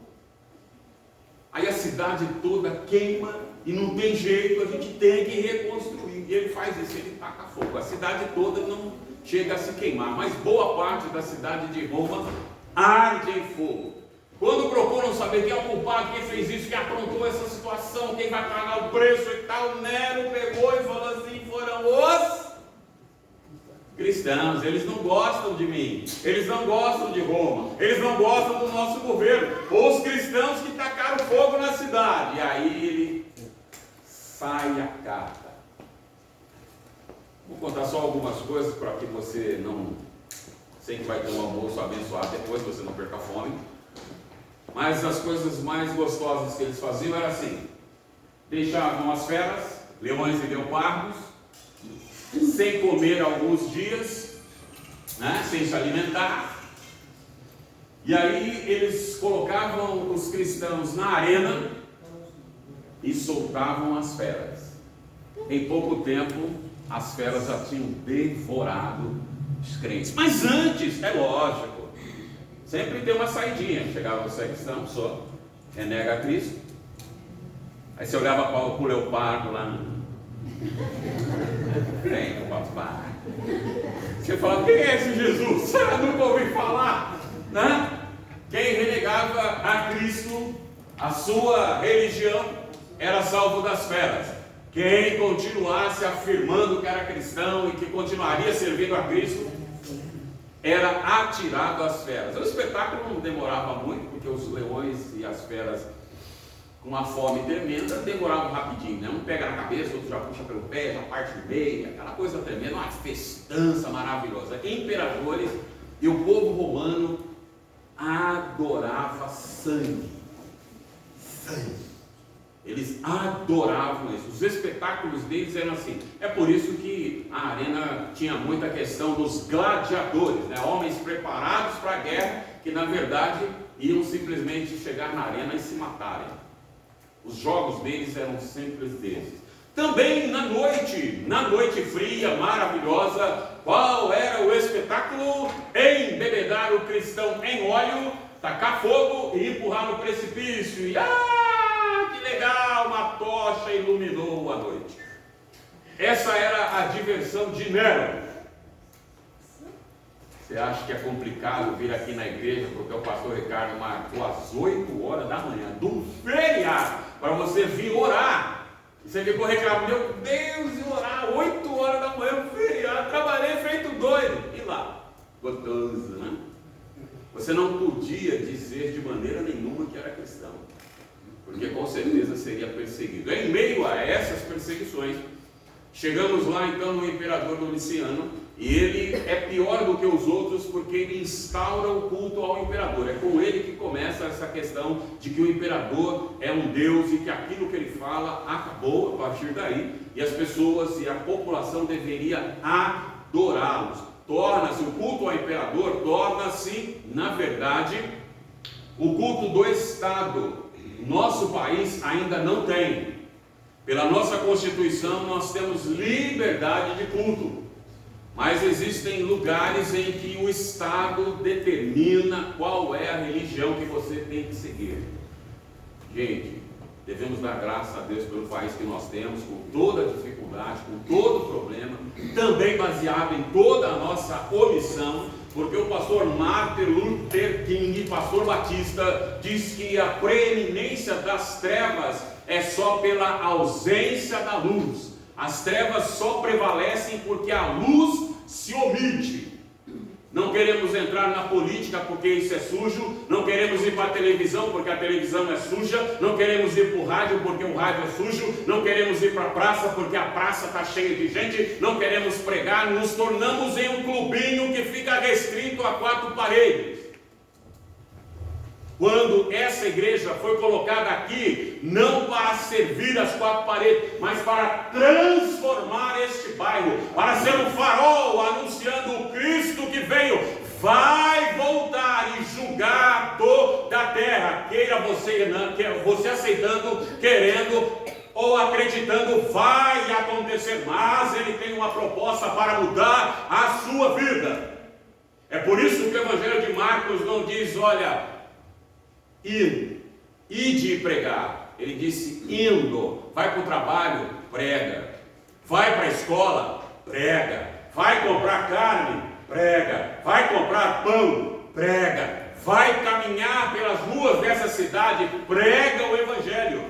Aí a cidade toda queima e não tem jeito, a gente tem que reconstruir. E ele faz isso, ele taca fogo. A cidade toda não chega a se queimar, mas boa parte da cidade de Roma arde em fogo. Quando procuram saber quem é o culpado, quem fez isso, quem aprontou essa situação, quem vai pagar o preço e tal, Nero pegou e falou assim: foram os cristãos. Eles não gostam de mim, eles não gostam de Roma, eles não gostam do nosso governo. Os cristãos que tacaram fogo na cidade. E aí ele sai a carta. Vou contar só algumas coisas para que você não, sei que vai ter um almoço abençoado depois, você não perca fome. Mas as coisas mais gostosas que eles faziam era assim: deixavam as feras, leões e leopardos, sem comer alguns dias, né, sem se alimentar. E aí eles colocavam os cristãos na arena e soltavam as feras. Em pouco tempo, as feras já tinham devorado os crentes. Mas antes, é lógico, sempre tem uma saidinha. Chegava o cristão, só renega a Cristo. Aí você olhava para o leopardo lá no... Vem, papai. Você fala: quem é esse Jesus? Eu nunca ouvi falar, né? Quem renegava a Cristo, a sua religião, era salvo das feras. Quem continuasse afirmando que era cristão e que continuaria servindo a Cristo, era atirado às feras. O espetáculo não demorava muito, porque os leões e as feras, com uma fome tremenda, demoravam rapidinho, né? Um pega na cabeça, outro já puxa pelo pé, já parte no meio, aquela coisa tremenda, uma festança maravilhosa. Imperadores e o povo romano adorava sangue. Sangue. Eles adoravam isso. Os espetáculos deles eram assim. É por isso que a arena tinha muita questão dos gladiadores, né? Homens preparados para a guerra, que na verdade iam simplesmente chegar na arena e se matarem. Os jogos deles eram sempre desses. Também na noite fria, maravilhosa, qual era o espetáculo? Embebedar o cristão em óleo, tacar fogo e empurrar no precipício. E que legal, uma tocha iluminou a noite. Essa era a diversão de Nero. Você acha que é complicado vir aqui na igreja, porque o pastor Ricardo marcou às 8 horas da manhã, de um feriado, para você vir orar? E você ficou reclamando: meu Deus, e orar 8 horas da manhã, um feriado, trabalhei feito doido. E lá, gostoso, né? Você não podia dizer de maneira nenhuma que era cristão, porque com certeza seria perseguido. Em meio a essas perseguições, chegamos lá então no imperador Domiciano, e ele é pior do que os outros, porque ele instaura o culto ao imperador. É com ele que começa essa questão de que o imperador é um Deus e que aquilo que ele fala acabou a partir daí, e as pessoas e a população deveria adorá-los. Torna-se o culto ao imperador, torna-se, na verdade, o culto do Estado. Nosso país ainda não tem. Pela nossa Constituição nós temos liberdade de culto, mas existem lugares em que o Estado determina qual é a religião que você tem que seguir. Gente, devemos dar graças a Deus pelo país que nós temos, com toda a dificuldade, com todo o problema, também baseado em toda a nossa omissão, porque o pastor Martin Luther King, pastor batista, diz que a preeminência das trevas é só pela ausência da luz. As trevas só prevalecem porque a luz se omite. Não queremos entrar na política porque isso é sujo, não queremos ir para a televisão porque a televisão é suja, não queremos ir para o rádio porque o rádio é sujo, não queremos ir para a praça porque a praça está cheia de gente, não queremos pregar, nos tornamos em um clubinho que fica restrito a 4 paredes. Quando essa igreja foi colocada aqui, não para servir as 4 paredes, mas para transformar este bairro, para ser um farol anunciando o Cristo que veio, vai voltar e julgar toda a terra, queira você, não, você aceitando, querendo ou acreditando, vai acontecer, mas ele tem uma proposta para mudar a sua vida. É por isso que o Evangelho de Marcos não diz, olha, ide e pregar. Ele disse indo. Vai para o trabalho, prega. Vai para a escola, prega. Vai comprar carne, prega. Vai comprar pão, prega. Vai caminhar pelas ruas dessa cidade, prega o Evangelho.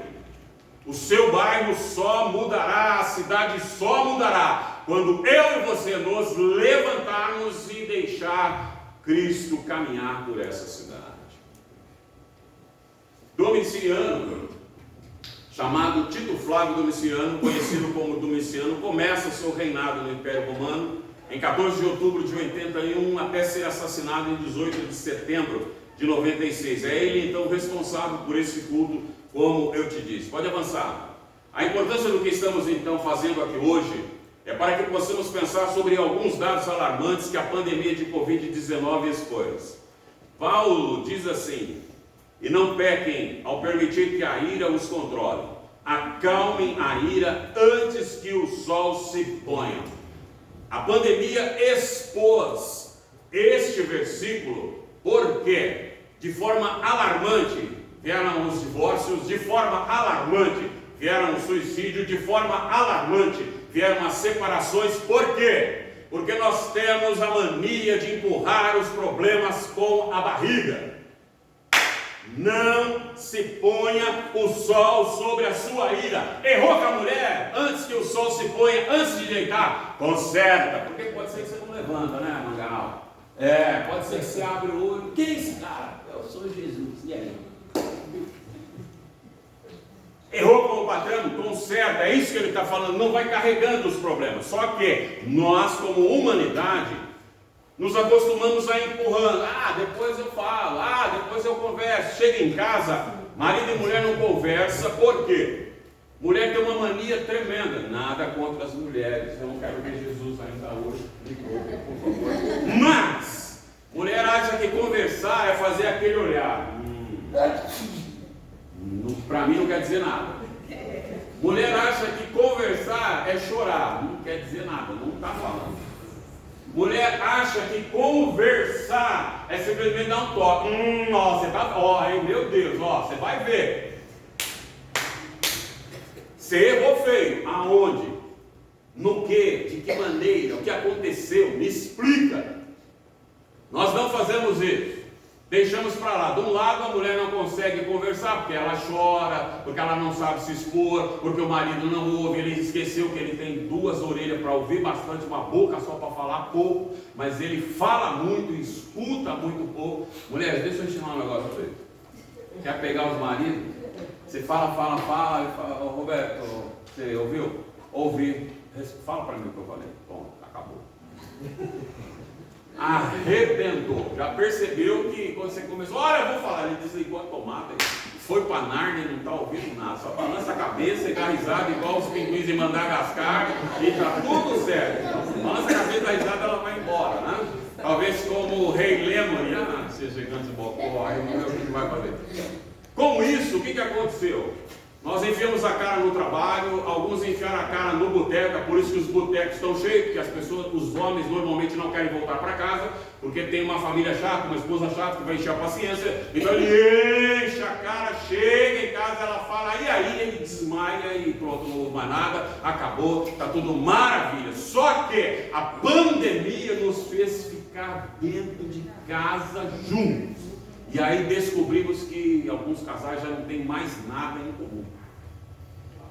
O seu bairro só mudará, a cidade só mudará quando eu e você nos levantarmos e deixar Cristo caminhar por essa cidade. Domiciano, chamado Tito Flávio Domiciano, conhecido como Domiciano, começa seu reinado no Império Romano em 14 de outubro de 81 até ser assassinado em 18 de setembro de 96. É ele então responsável por esse culto, como eu te disse. Pode avançar. A importância do que estamos então fazendo aqui hoje é para que possamos pensar sobre alguns dados alarmantes que a pandemia de Covid-19 expôs. Paulo diz assim: e não pequem ao permitir que a ira os controle. Acalmem a ira antes que o sol se ponha. A pandemia expôs este versículo porque, de forma alarmante, vieram os divórcios, de forma alarmante, vieram o suicídio, de forma alarmante, vieram as separações. Por quê? Porque nós temos a mania de empurrar os problemas com a barriga. Não se ponha o sol sobre a sua ira. Errou com a mulher? Antes que o sol se ponha, antes de deitar, conserta. Porque pode ser que você não levanta, né, Manganal? Pode ser que você abre o olho. Quem é esse cara? Eu sou Jesus. E aí? Errou com o patrão? Conserta. É isso que ele está falando. Não vai carregando os problemas. Só que nós, como humanidade, nos acostumamos a empurrando. Depois eu falo. Depois eu converso. Chega em casa, marido e mulher não conversa. Por quê? Mulher tem uma mania tremenda. Nada contra as mulheres. Eu não quero ver Jesus ainda hoje. Por favor. Mas mulher acha que conversar é fazer aquele olhar. Para mim não quer dizer nada. Mulher acha que conversar é chorar. Não quer dizer nada. Não está falando. Mulher acha que conversar é simplesmente dar um toque. Você tá. Meu Deus, você vai ver. Você errou feio. Aonde? No que? De que maneira? O que aconteceu? Me explica. Nós não fazemos isso. Deixamos para lá. De um lado, a mulher não consegue conversar porque ela chora, porque ela não sabe se expor, porque o marido não ouve, ele esqueceu que ele tem 2 orelhas para ouvir bastante, uma boca só para falar pouco, mas ele fala muito, escuta muito pouco. Mulheres, deixa eu ensinar um negócio para você. Quer pegar os maridos? Você fala, e fala, Roberto, você ouviu? Ouvi. Fala para mim o que eu falei. Bom, acabou. Arrebentou. Já percebeu que quando você começou, olha, eu vou falar, ele desligou a tomada, foi para Nárnia e não está ouvindo nada, só balança a cabeça e dá risada igual os pinguins de Madagascar e está tudo certo. Balança a cabeça, dá risada, ela vai embora, né? Talvez como o rei Lemony, seja gigante de bocó, aí vamos ver o que vai fazer. Com isso, o que aconteceu? Nós enfiamos a cara no trabalho, alguns enfiaram a cara no boteco, é por isso que os botecos estão cheios, porque as pessoas, os homens normalmente não querem voltar para casa, porque tem uma família chata, uma esposa chata que vai encher a paciência, então ele enche a cara, chega em casa, ela fala, e aí ele desmaia e pronto, não houve mais nada, acabou, está tudo maravilha. Só que a pandemia nos fez ficar dentro de casa juntos. E aí descobrimos que alguns casais já não têm mais nada em comum.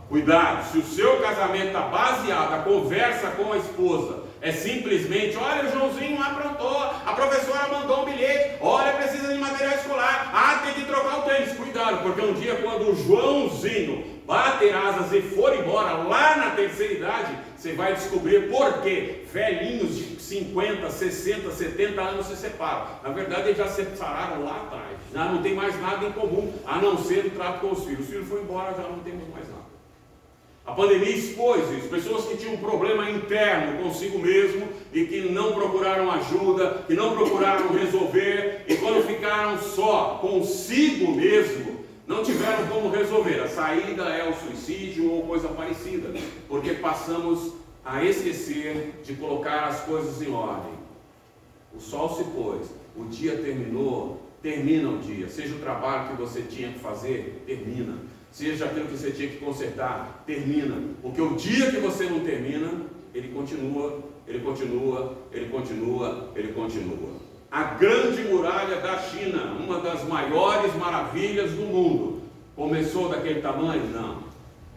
Cuidado, se o seu casamento está baseado, a conversa com a esposa é simplesmente, olha, Joãozinho, Joãozinho aprontou, a professora mandou um bilhete, olha, precisa de material escolar, tem que trocar o tênis. Cuidado, porque um dia quando o Joãozinho bater asas e for embora lá na terceira idade, você vai descobrir por que velhinhos de 50, 60, 70 anos se separam. Na verdade, eles já se separaram lá atrás, já não tem mais nada em comum, a não ser o trato com os filhos. Os filhos foram embora, já não temos mais nada. A pandemia expôs isso, pessoas que tinham um problema interno consigo mesmo e que não procuraram ajuda, que não procuraram resolver, e quando ficaram só consigo mesmo, não tiveram como resolver. A saída é o suicídio ou coisa parecida, porque passamos a esquecer de colocar as coisas em ordem. O sol se pôs, o dia terminou, termina o dia, seja o trabalho que você tinha que fazer, termina. Seja aquilo que você tinha que consertar, termina. Porque o dia que você não termina, ele continua, ele continua, ele continua, ele continua. A grande muralha da China, uma das maiores maravilhas do mundo, começou daquele tamanho? Não.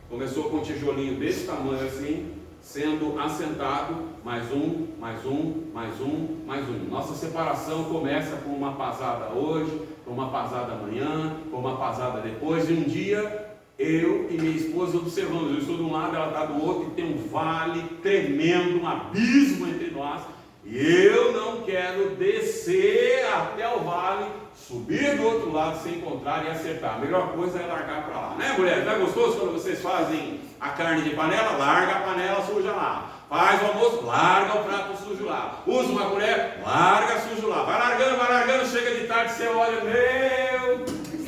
Começou com um tijolinho desse tamanho assim, sendo assentado, mais um, mais um, mais um, mais um. Nossa separação começa com uma pasada hoje, com uma pasada amanhã, com uma pasada depois, e um dia eu e minha esposa observamos, eu estou de um lado, ela está do outro, e tem um vale tremendo, um abismo entre nós, e eu não quero descer até o vale, subir do outro lado, se encontrar e acertar. A melhor coisa é largar para lá, né, mulher? Não é gostoso quando vocês fazem a carne de panela? Larga a panela suja lá. Faz o almoço, larga o prato sujo lá. Usa uma colher, larga sujo lá. Vai largando, chega de tarde, você olha, meu Deus do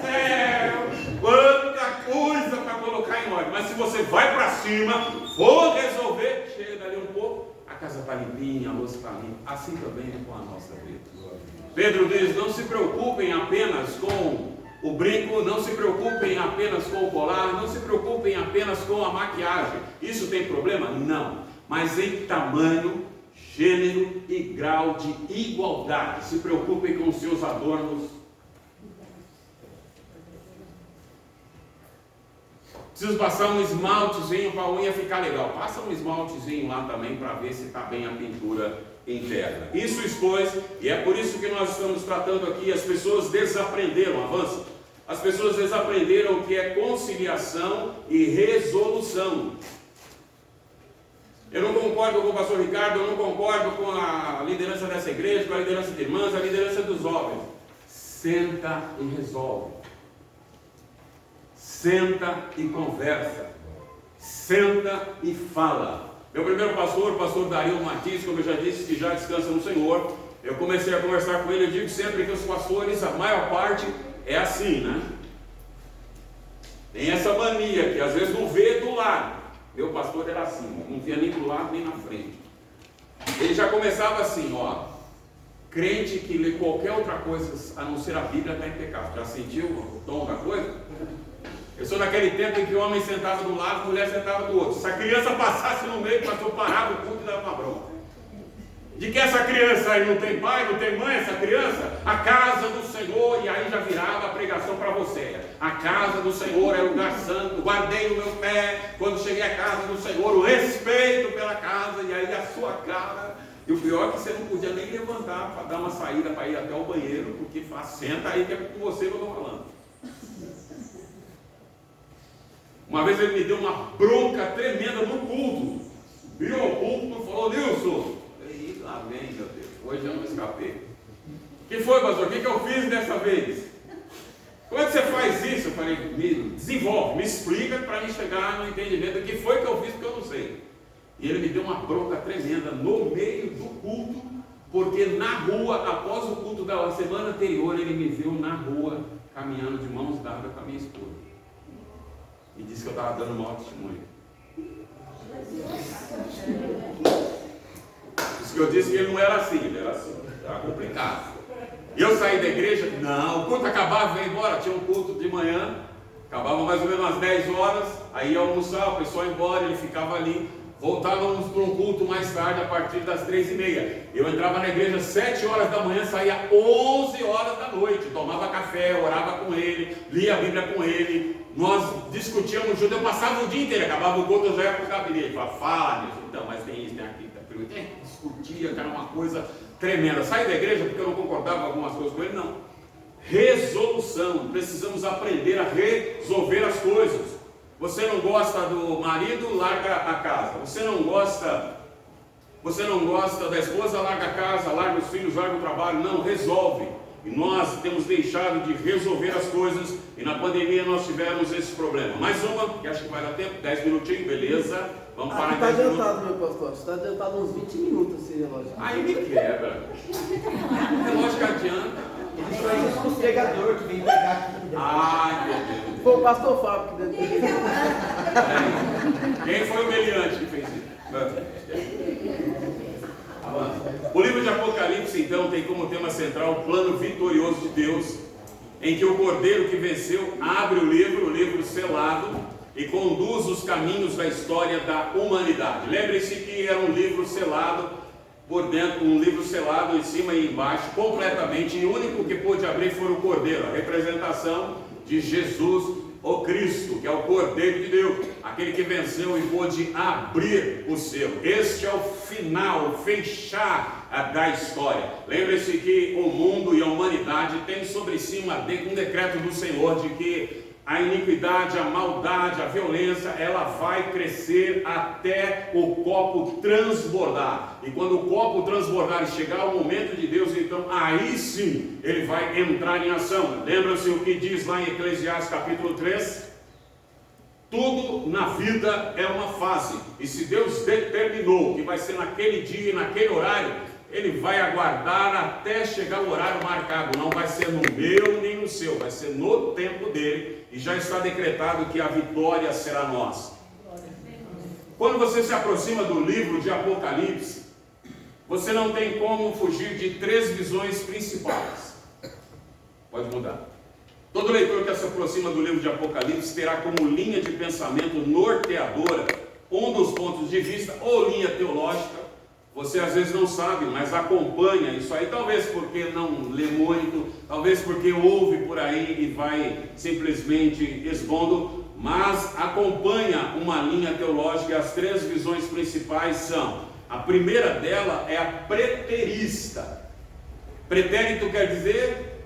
céu, quanta coisa para colocar em ordem. Mas se você vai para cima, for resolver, chega dali um pouco, a casa está limpinha, a louça está limpa. Assim também é com a nossa vida. Pedro diz, não se preocupem apenas com o brinco, não se preocupem apenas com o colar, não se preocupem apenas com a maquiagem. Isso tem problema? Não. Mas em tamanho, gênero e grau de igualdade. Se preocupem com os seus adornos. Preciso passar um esmaltezinho para a unha ficar legal. Passa um esmaltezinho lá também para ver se está bem a pintura interna. Isso expôs, e é por isso que nós estamos tratando aqui. As pessoas desaprenderam, avança. As pessoas desaprenderam o que é conciliação e resolução. Eu não concordo com o pastor Ricardo, eu não concordo com a liderança dessa igreja, com a liderança de irmãs, a liderança dos jovens. Senta e resolve. Senta e conversa. Senta e fala. Meu primeiro pastor, o pastor Dario Martins, como eu já disse, que já descansa no Senhor, eu comecei a conversar com ele. Eu digo sempre que os pastores, a maior parte é assim, né? Tem essa mania que às vezes não vê do lado. Meu pastor era assim, não via nem do lado nem na frente. Ele já começava assim, ó: crente que lê qualquer outra coisa a não ser a Bíblia está em pecado. Já sentiu o tom da coisa? Eu sou daquele tempo em que o homem sentava de um lado, a mulher sentava do outro. Se a criança passasse no meio, o pastor parava o culto e dava uma bronca. De que essa criança aí não tem pai, não tem mãe, essa criança? A casa do Senhor, e aí já virava a pregação para você. A casa do Senhor é lugar santo, guardei o meu pé quando cheguei à casa do Senhor, o respeito pela casa, e aí a sua cara. E o pior é que você não podia nem levantar para dar uma saída para ir até o banheiro, porque senta aí que é com você que eu estou falando. Uma vez ele me deu uma bronca tremenda no culto. Virou ao culto e falou: Nilson, e lá vem, meu Deus, hoje eu não escapei. O que foi, pastor? O que eu fiz dessa vez? Como é que você faz isso? Eu falei: me desenvolve, me explica para mim chegar no entendimento do que foi que eu fiz, porque eu não sei. E ele me deu uma bronca tremenda no meio do culto, porque na rua, após o culto da semana anterior, ele me viu na rua, caminhando de mãos dadas com a minha esposa. E disse que eu estava dando mau testemunho. Isso que eu disse que ele não era assim, ele era assim, era complicado. E eu saí da igreja, não, o culto acabava e ia embora. Tinha um culto de manhã, acabava mais ou menos às 10 horas, aí ia almoçar, o pessoal ia embora, ele ficava ali. Voltávamos para um culto mais tarde, a partir das 3h30. Eu entrava na igreja às 7 horas da manhã, saía 11 horas da noite. Tomava café, orava com ele, lia a Bíblia com ele. Nós discutíamos junto, eu passava o dia inteiro, acabava o culto, eu já ia para o gabinete. Falava: fala, Nilson, então, mas tem isso, tem aquilo, tem aquilo. Discutir dia, que era uma coisa tremenda. Saí da igreja porque eu não concordava com algumas coisas com ele, não. Resolução, precisamos aprender a resolver as coisas. Você não gosta do marido, larga a casa. Você não gosta da esposa, larga a casa, larga os filhos, larga o trabalho. Não, resolve. E nós temos deixado de resolver as coisas, e na pandemia nós tivemos esse problema. Mais uma, que acho que vai dar tempo, 10 minutinhos, beleza? Vamos parar em 10 minutos. Está adiantado, meu pastor, está adiantado uns 20 minutos esse relógio. Aí me quebra. O relógio que adianta. Isso aí é os pregadores que vêm pegar aqui. Ai, meu Deus. Foi o pastor Fábio que deu. Quem foi o meliante que fez isso? O livro de Apocalipse, então, tem como tema central o plano vitorioso de Deus, em que o Cordeiro que venceu abre o livro selado, e conduz os caminhos da história da humanidade. Lembre-se que era um livro selado por dentro, um livro selado em cima e embaixo, completamente, e o único que pôde abrir foi o Cordeiro, a representação de Jesus, o Cristo, que é o Cordeiro de Deus, aquele que venceu e pôde abrir o selo. Este é o final, o fechar da história. Lembre-se que o mundo e a humanidade têm sobre si um decreto do Senhor de que a iniquidade, a maldade, a violência, ela vai crescer até o copo transbordar. E quando o copo transbordar e chegar ao momento de Deus, então aí sim ele vai entrar em ação. Lembra-se o que diz lá em Eclesiastes capítulo 3? Tudo na vida é uma fase. E se Deus determinou que vai ser naquele dia e naquele horário, Ele vai aguardar até chegar o horário marcado. Não vai ser no meu nem no seu, vai ser no tempo dele. E já está decretado que a vitória será nossa. Quando você se aproxima do livro de Apocalipse, você não tem como fugir de 3 visões principais. Pode mudar. Todo leitor que se aproxima do livro de Apocalipse terá como linha de pensamento norteadora um dos pontos de vista, ou linha teológica. Você às vezes não sabe, mas acompanha isso aí, talvez porque não lê muito, talvez porque ouve por aí e vai simplesmente expondo, mas acompanha uma linha teológica. E as 3 visões principais são: a primeira dela é a preterista. Pretérito quer dizer...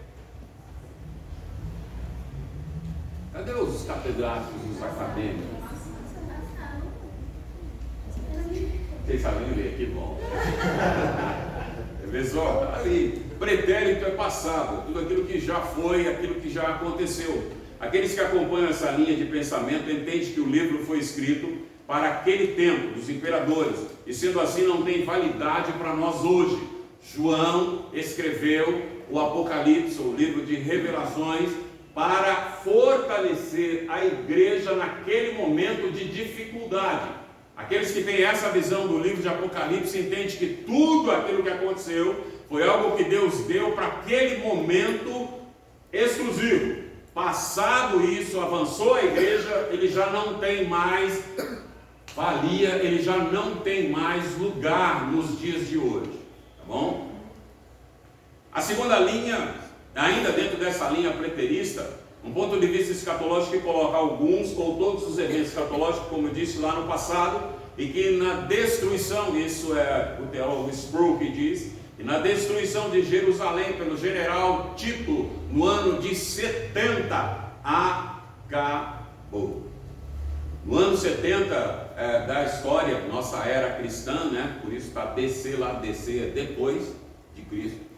Cadê os catedráticos, os acadêmicos? Vocês sabem ler, que bom. Pessoal, tá ali. Pretérito é passado, tudo aquilo que já foi, aquilo que já aconteceu. Aqueles que acompanham essa linha de pensamento entendem que o livro foi escrito para aquele tempo dos imperadores, e sendo assim não tem validade para nós hoje. João escreveu o Apocalipse, o livro de revelações, para fortalecer a igreja naquele momento de dificuldade. Aqueles que têm essa visão do livro de Apocalipse entendem que tudo aquilo que aconteceu foi algo que Deus deu para aquele momento exclusivo. Passado isso, avançou a igreja, ele já não tem mais valia, ele já não tem mais lugar nos dias de hoje. Tá bom? A segunda linha, ainda dentro dessa linha preterista, um ponto de vista escatológico que coloca alguns ou todos os eventos escatológicos, como eu disse lá no passado, e que na destruição, isso é o teólogo Sproul que diz, e na destruição de Jerusalém pelo general Tito, no ano de 70, acabou. No ano 70 da história, nossa era cristã, né? Por isso está DC lá, DC é depois de Cristo.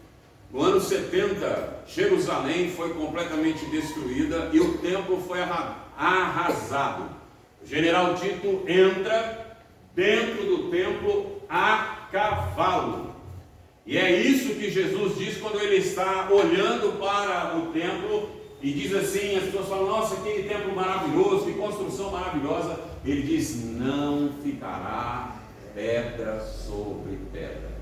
No ano 70, Jerusalém foi completamente destruída e o templo foi arrasado. O general Tito entra dentro do templo a cavalo. E é isso que Jesus diz quando ele está olhando para o templo e diz assim, as pessoas falam: nossa, que templo maravilhoso, que construção maravilhosa. Ele diz: não ficará pedra sobre pedra.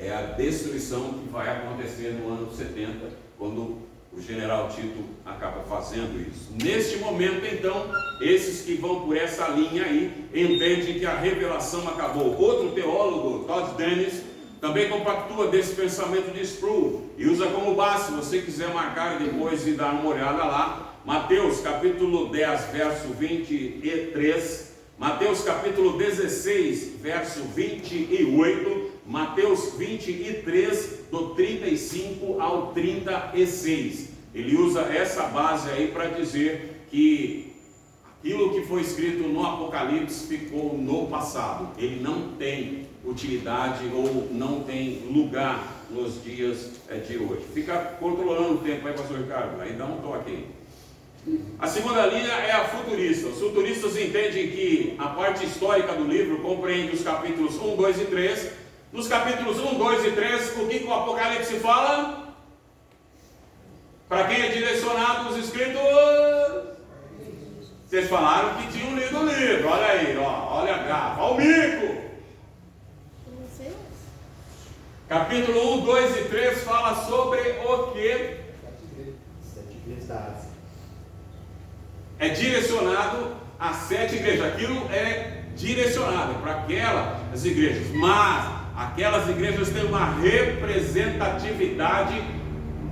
É a destruição que vai acontecer no ano 70, quando o general Tito acaba fazendo isso. Neste momento, então, esses que vão por essa linha aí, entendem que a revelação acabou. Outro teólogo, Todd Dennis, também compactua desse pensamento de Sproul, e usa como base, se você quiser marcar depois e dar uma olhada lá, Mateus capítulo 10, verso 23, Mateus capítulo 16, verso 28, Mateus 23, do 35 ao 36. Ele usa essa base aí para dizer que aquilo que foi escrito no Apocalipse ficou no passado. Ele não tem utilidade ou não tem lugar nos dias de hoje. Fica controlando o tempo aí, pastor Ricardo, aí dá um toque aí. A segunda linha é a futurista. Os futuristas entendem que a parte histórica do livro compreende os capítulos 1, 2 e 3. Nos capítulos 1, 2 e 3, o que o Apocalipse fala? Para quem é direcionado os escritos? Vocês falaram que tinham lido o livro. Olha aí, ó, olha a garrafa, olha o mico. Capítulo 1, 2 e 3 fala sobre o que? 7 igrejas da Ásia. É direcionado a 7 igrejas. Aquilo é direcionado para aquelas igrejas, mas aquelas igrejas têm uma representatividade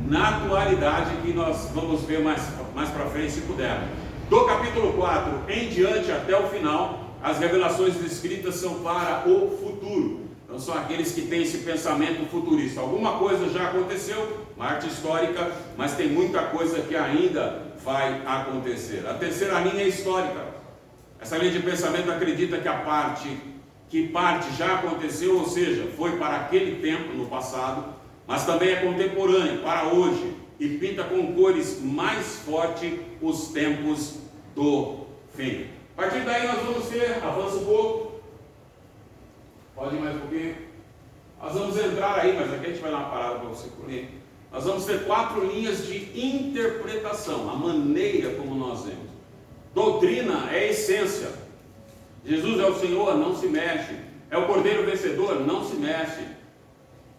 na atualidade que nós vamos ver mais para frente, se puder. Do capítulo 4 em diante até o final, as revelações descritas são para o futuro. Então são aqueles que têm esse pensamento futurista. Alguma coisa já aconteceu, uma arte histórica, mas tem muita coisa que ainda vai acontecer. A terceira linha é histórica. Essa linha de pensamento acredita que parte já aconteceu, ou seja, foi para aquele tempo no passado, mas também é contemporânea, para hoje, e pinta com cores mais fortes os tempos do fim. A partir daí nós vamos ter, avança um pouco, pode ir mais um pouquinho, nós vamos entrar aí, mas aqui a gente vai dar uma parada para você colher. Nós vamos ter 4 linhas de interpretação, a maneira como nós vemos. Doutrina é essência. Jesus é o Senhor, não se mexe. É o Cordeiro vencedor, não se mexe.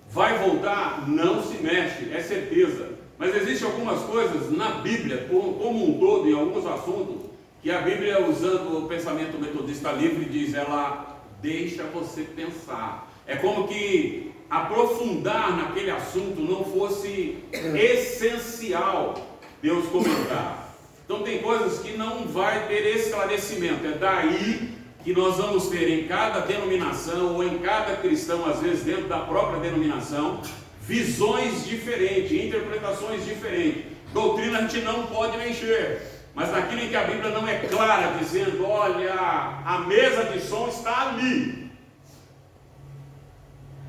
Vai voltar, não se mexe, é certeza. Mas existem algumas coisas na Bíblia, como um todo, em alguns assuntos, que a Bíblia, usando o pensamento metodista livre, diz, ela deixa você pensar. É como que aprofundar naquele assunto não fosse essencial Deus comentar. Então tem coisas que não vai ter esclarecimento. É daí que nós vamos ter em cada denominação, ou em cada cristão, às vezes dentro da própria denominação, visões diferentes, interpretações diferentes. Doutrina a gente não pode mexer, mas naquilo em que a Bíblia não é clara, dizendo, olha, a mesa de som está ali.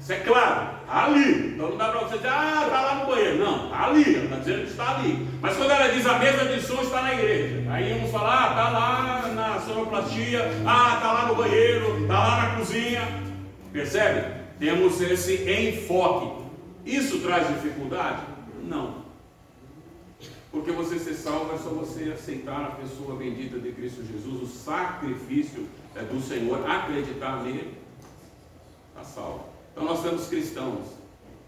Isso é claro, está ali. Então não dá para você dizer, está lá no banheiro. Não, está ali, ela está dizendo que está ali. Mas quando ela diz a mesa de som está na igreja, aí vamos falar, está lá na sonoplastia, está lá no banheiro, está lá na cozinha. Percebe? Temos esse enfoque. Isso traz dificuldade? Não. Porque você ser salvo é só você aceitar a pessoa bendita de Cristo Jesus, o sacrifício do Senhor, acreditar nele, está salvo. Então nós temos cristãos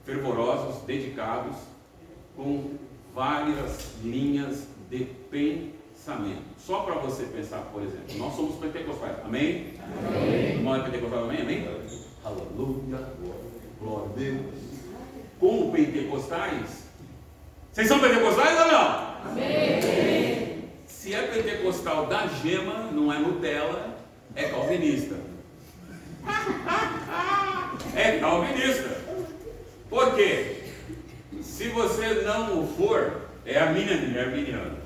fervorosos, dedicados, com várias linhas de pensamento. Só para você pensar, por exemplo, nós somos pentecostais, amém? Amém. Não é pentecostal, amém? Amém? Aleluia, glória a Deus. Como pentecostais, vocês são pentecostais ou não? Amém. Se é pentecostal da gema, não é Nutella, é calvinista. É calvinista. Por quê? Se você não o for, é arminiano.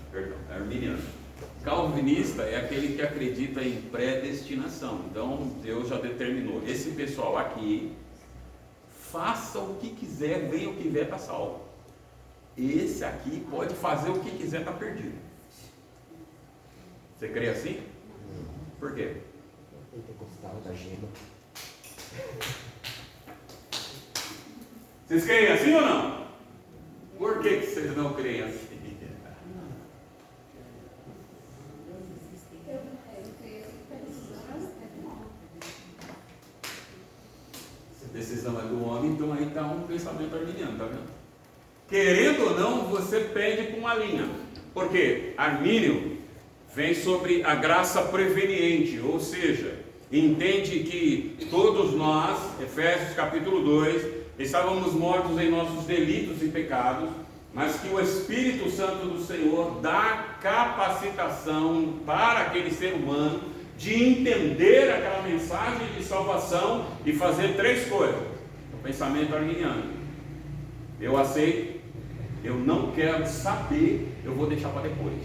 Calvinista é aquele que acredita em predestinação. Então Deus já determinou. Esse pessoal aqui, faça o que quiser, venha o que vier, está salvo. Esse aqui pode fazer o que quiser, está perdido. Você crê assim? Por quê? Pentecostal da gema. Vocês creem assim ou não? Por que vocês não creem assim? Se a decisão é do homem, então aí está um pensamento arminiano, tá vendo? Querendo ou não, você pende para uma linha. Porque Armínio vem sobre a graça preveniente, ou seja, entende que todos nós, Efésios capítulo 2, estávamos mortos em nossos delitos e pecados, mas que o Espírito Santo do Senhor dá capacitação para aquele ser humano de entender aquela mensagem de salvação e fazer 3 coisas. pensamento arminiano. Eu aceito, eu não quero saber, eu vou deixar para depois.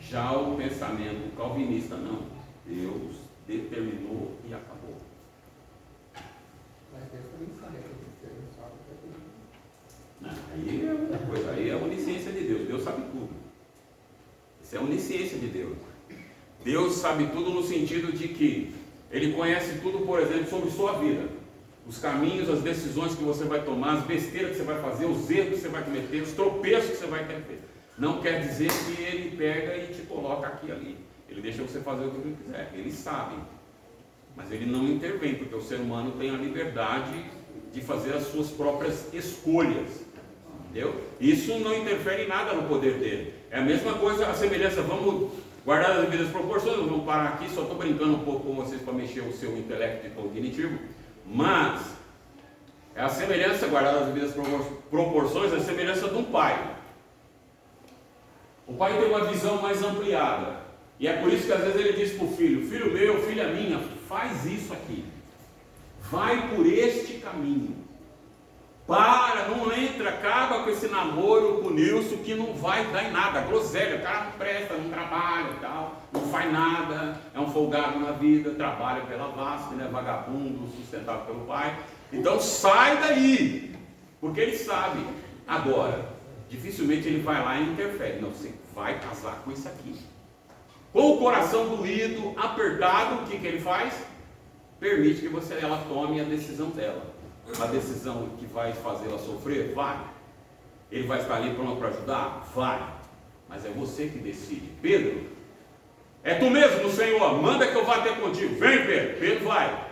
Já o pensamento calvinista, não. Deus determinou e acabou. Não, aí é outra coisa, aí é a onisciência de Deus. Deus sabe tudo. Isso é a onisciência de Deus. Deus sabe tudo no sentido de que Ele conhece tudo, por exemplo, sobre sua vida. Os caminhos, as decisões que você vai tomar, as besteiras que você vai fazer, os erros que você vai cometer, os tropeços que você vai ter. Não quer dizer que Ele pega e te coloca aqui e ali. Ele deixa você fazer o que Ele quiser. Ele sabe. Mas Ele não intervém, porque o ser humano tem a liberdade de fazer as suas próprias escolhas. Entendeu? Isso não interfere em nada no poder dele. É a mesma coisa, a semelhança. Vamos guardar as devidas proporções. Vamos parar aqui, só estou brincando um pouco com vocês para mexer o seu intelecto cognitivo. Mas é a semelhança, guardar as devidas proporções, é a semelhança de um pai. O pai tem uma visão mais ampliada. E é por isso que às vezes ele diz para o filho: filho meu, filha minha, faz isso aqui. Vai por este caminho. Para, não entra, acaba com esse namoro com o Nilson que não vai dar em nada. Groselha, o cara não presta, não trabalha e tal, não faz nada, é um folgado na vida, trabalha pela VASP, né, vagabundo, sustentado pelo pai. Então sai daí, porque ele sabe. Agora, dificilmente ele vai lá e interfere. Não, você vai casar com isso aqui. Com o coração doído, apertado, o que ele faz? Permite que ela tome a decisão dela. Uma decisão que vai fazê-la sofrer? Vai. Ele vai estar ali pronto para ajudar? Vai. Mas é você que decide. Pedro, é tu mesmo, Senhor, manda que eu vá ter contigo. Vem, Pedro. Pedro vai.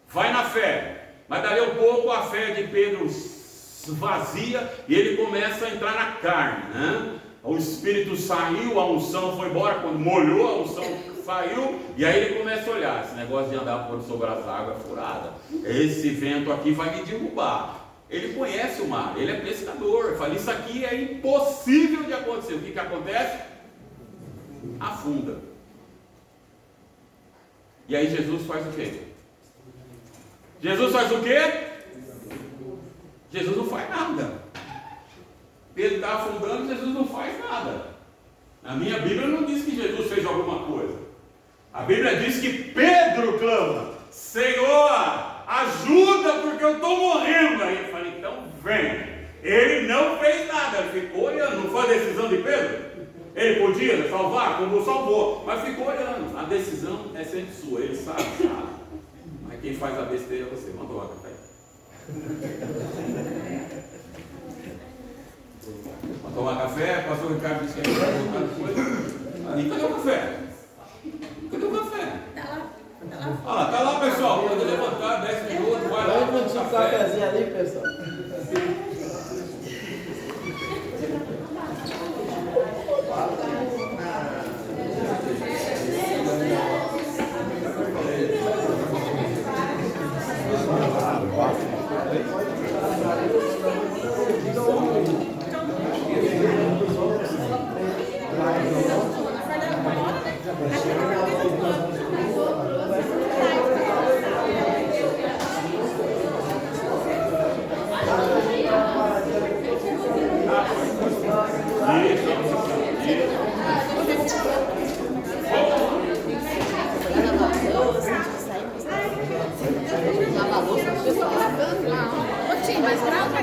Vai na fé. Mas dali um pouco a fé de Pedro vazia e ele começa a entrar na carne, né? O Espírito saiu, a unção foi embora. Quando molhou, a unção saiu. E aí ele começa a olhar: esse negócio de andar por sobre as águas furadas, esse vento aqui vai me derrubar. Ele conhece o mar, ele é pescador. Ele fala: isso aqui é impossível de acontecer. O que acontece? Afunda. E aí Jesus faz o quê? Jesus faz o quê? Jesus não faz nada. Pedro está afundando, Jesus não faz nada. Na minha Bíblia não diz que Jesus fez alguma coisa. A Bíblia diz que Pedro clama: Senhor, ajuda porque eu estou morrendo. Aí eu falei: então vem. Ele não fez nada, ele ficou olhando. Não foi a decisão de Pedro? Ele podia salvar, como salvou, mas ficou olhando. A decisão é sempre sua, ele sabe. Mas quem faz a besteira é você. Mandou a café. Vamos tomar café? O pastor Ricardo disse que ele vai voltar depois. E cadê o café? Cadê o café? Tá lá, pessoal. Pode levantar 10 minutos. Vai lá. Vamos um cafezinho ali, pessoal. Mas grava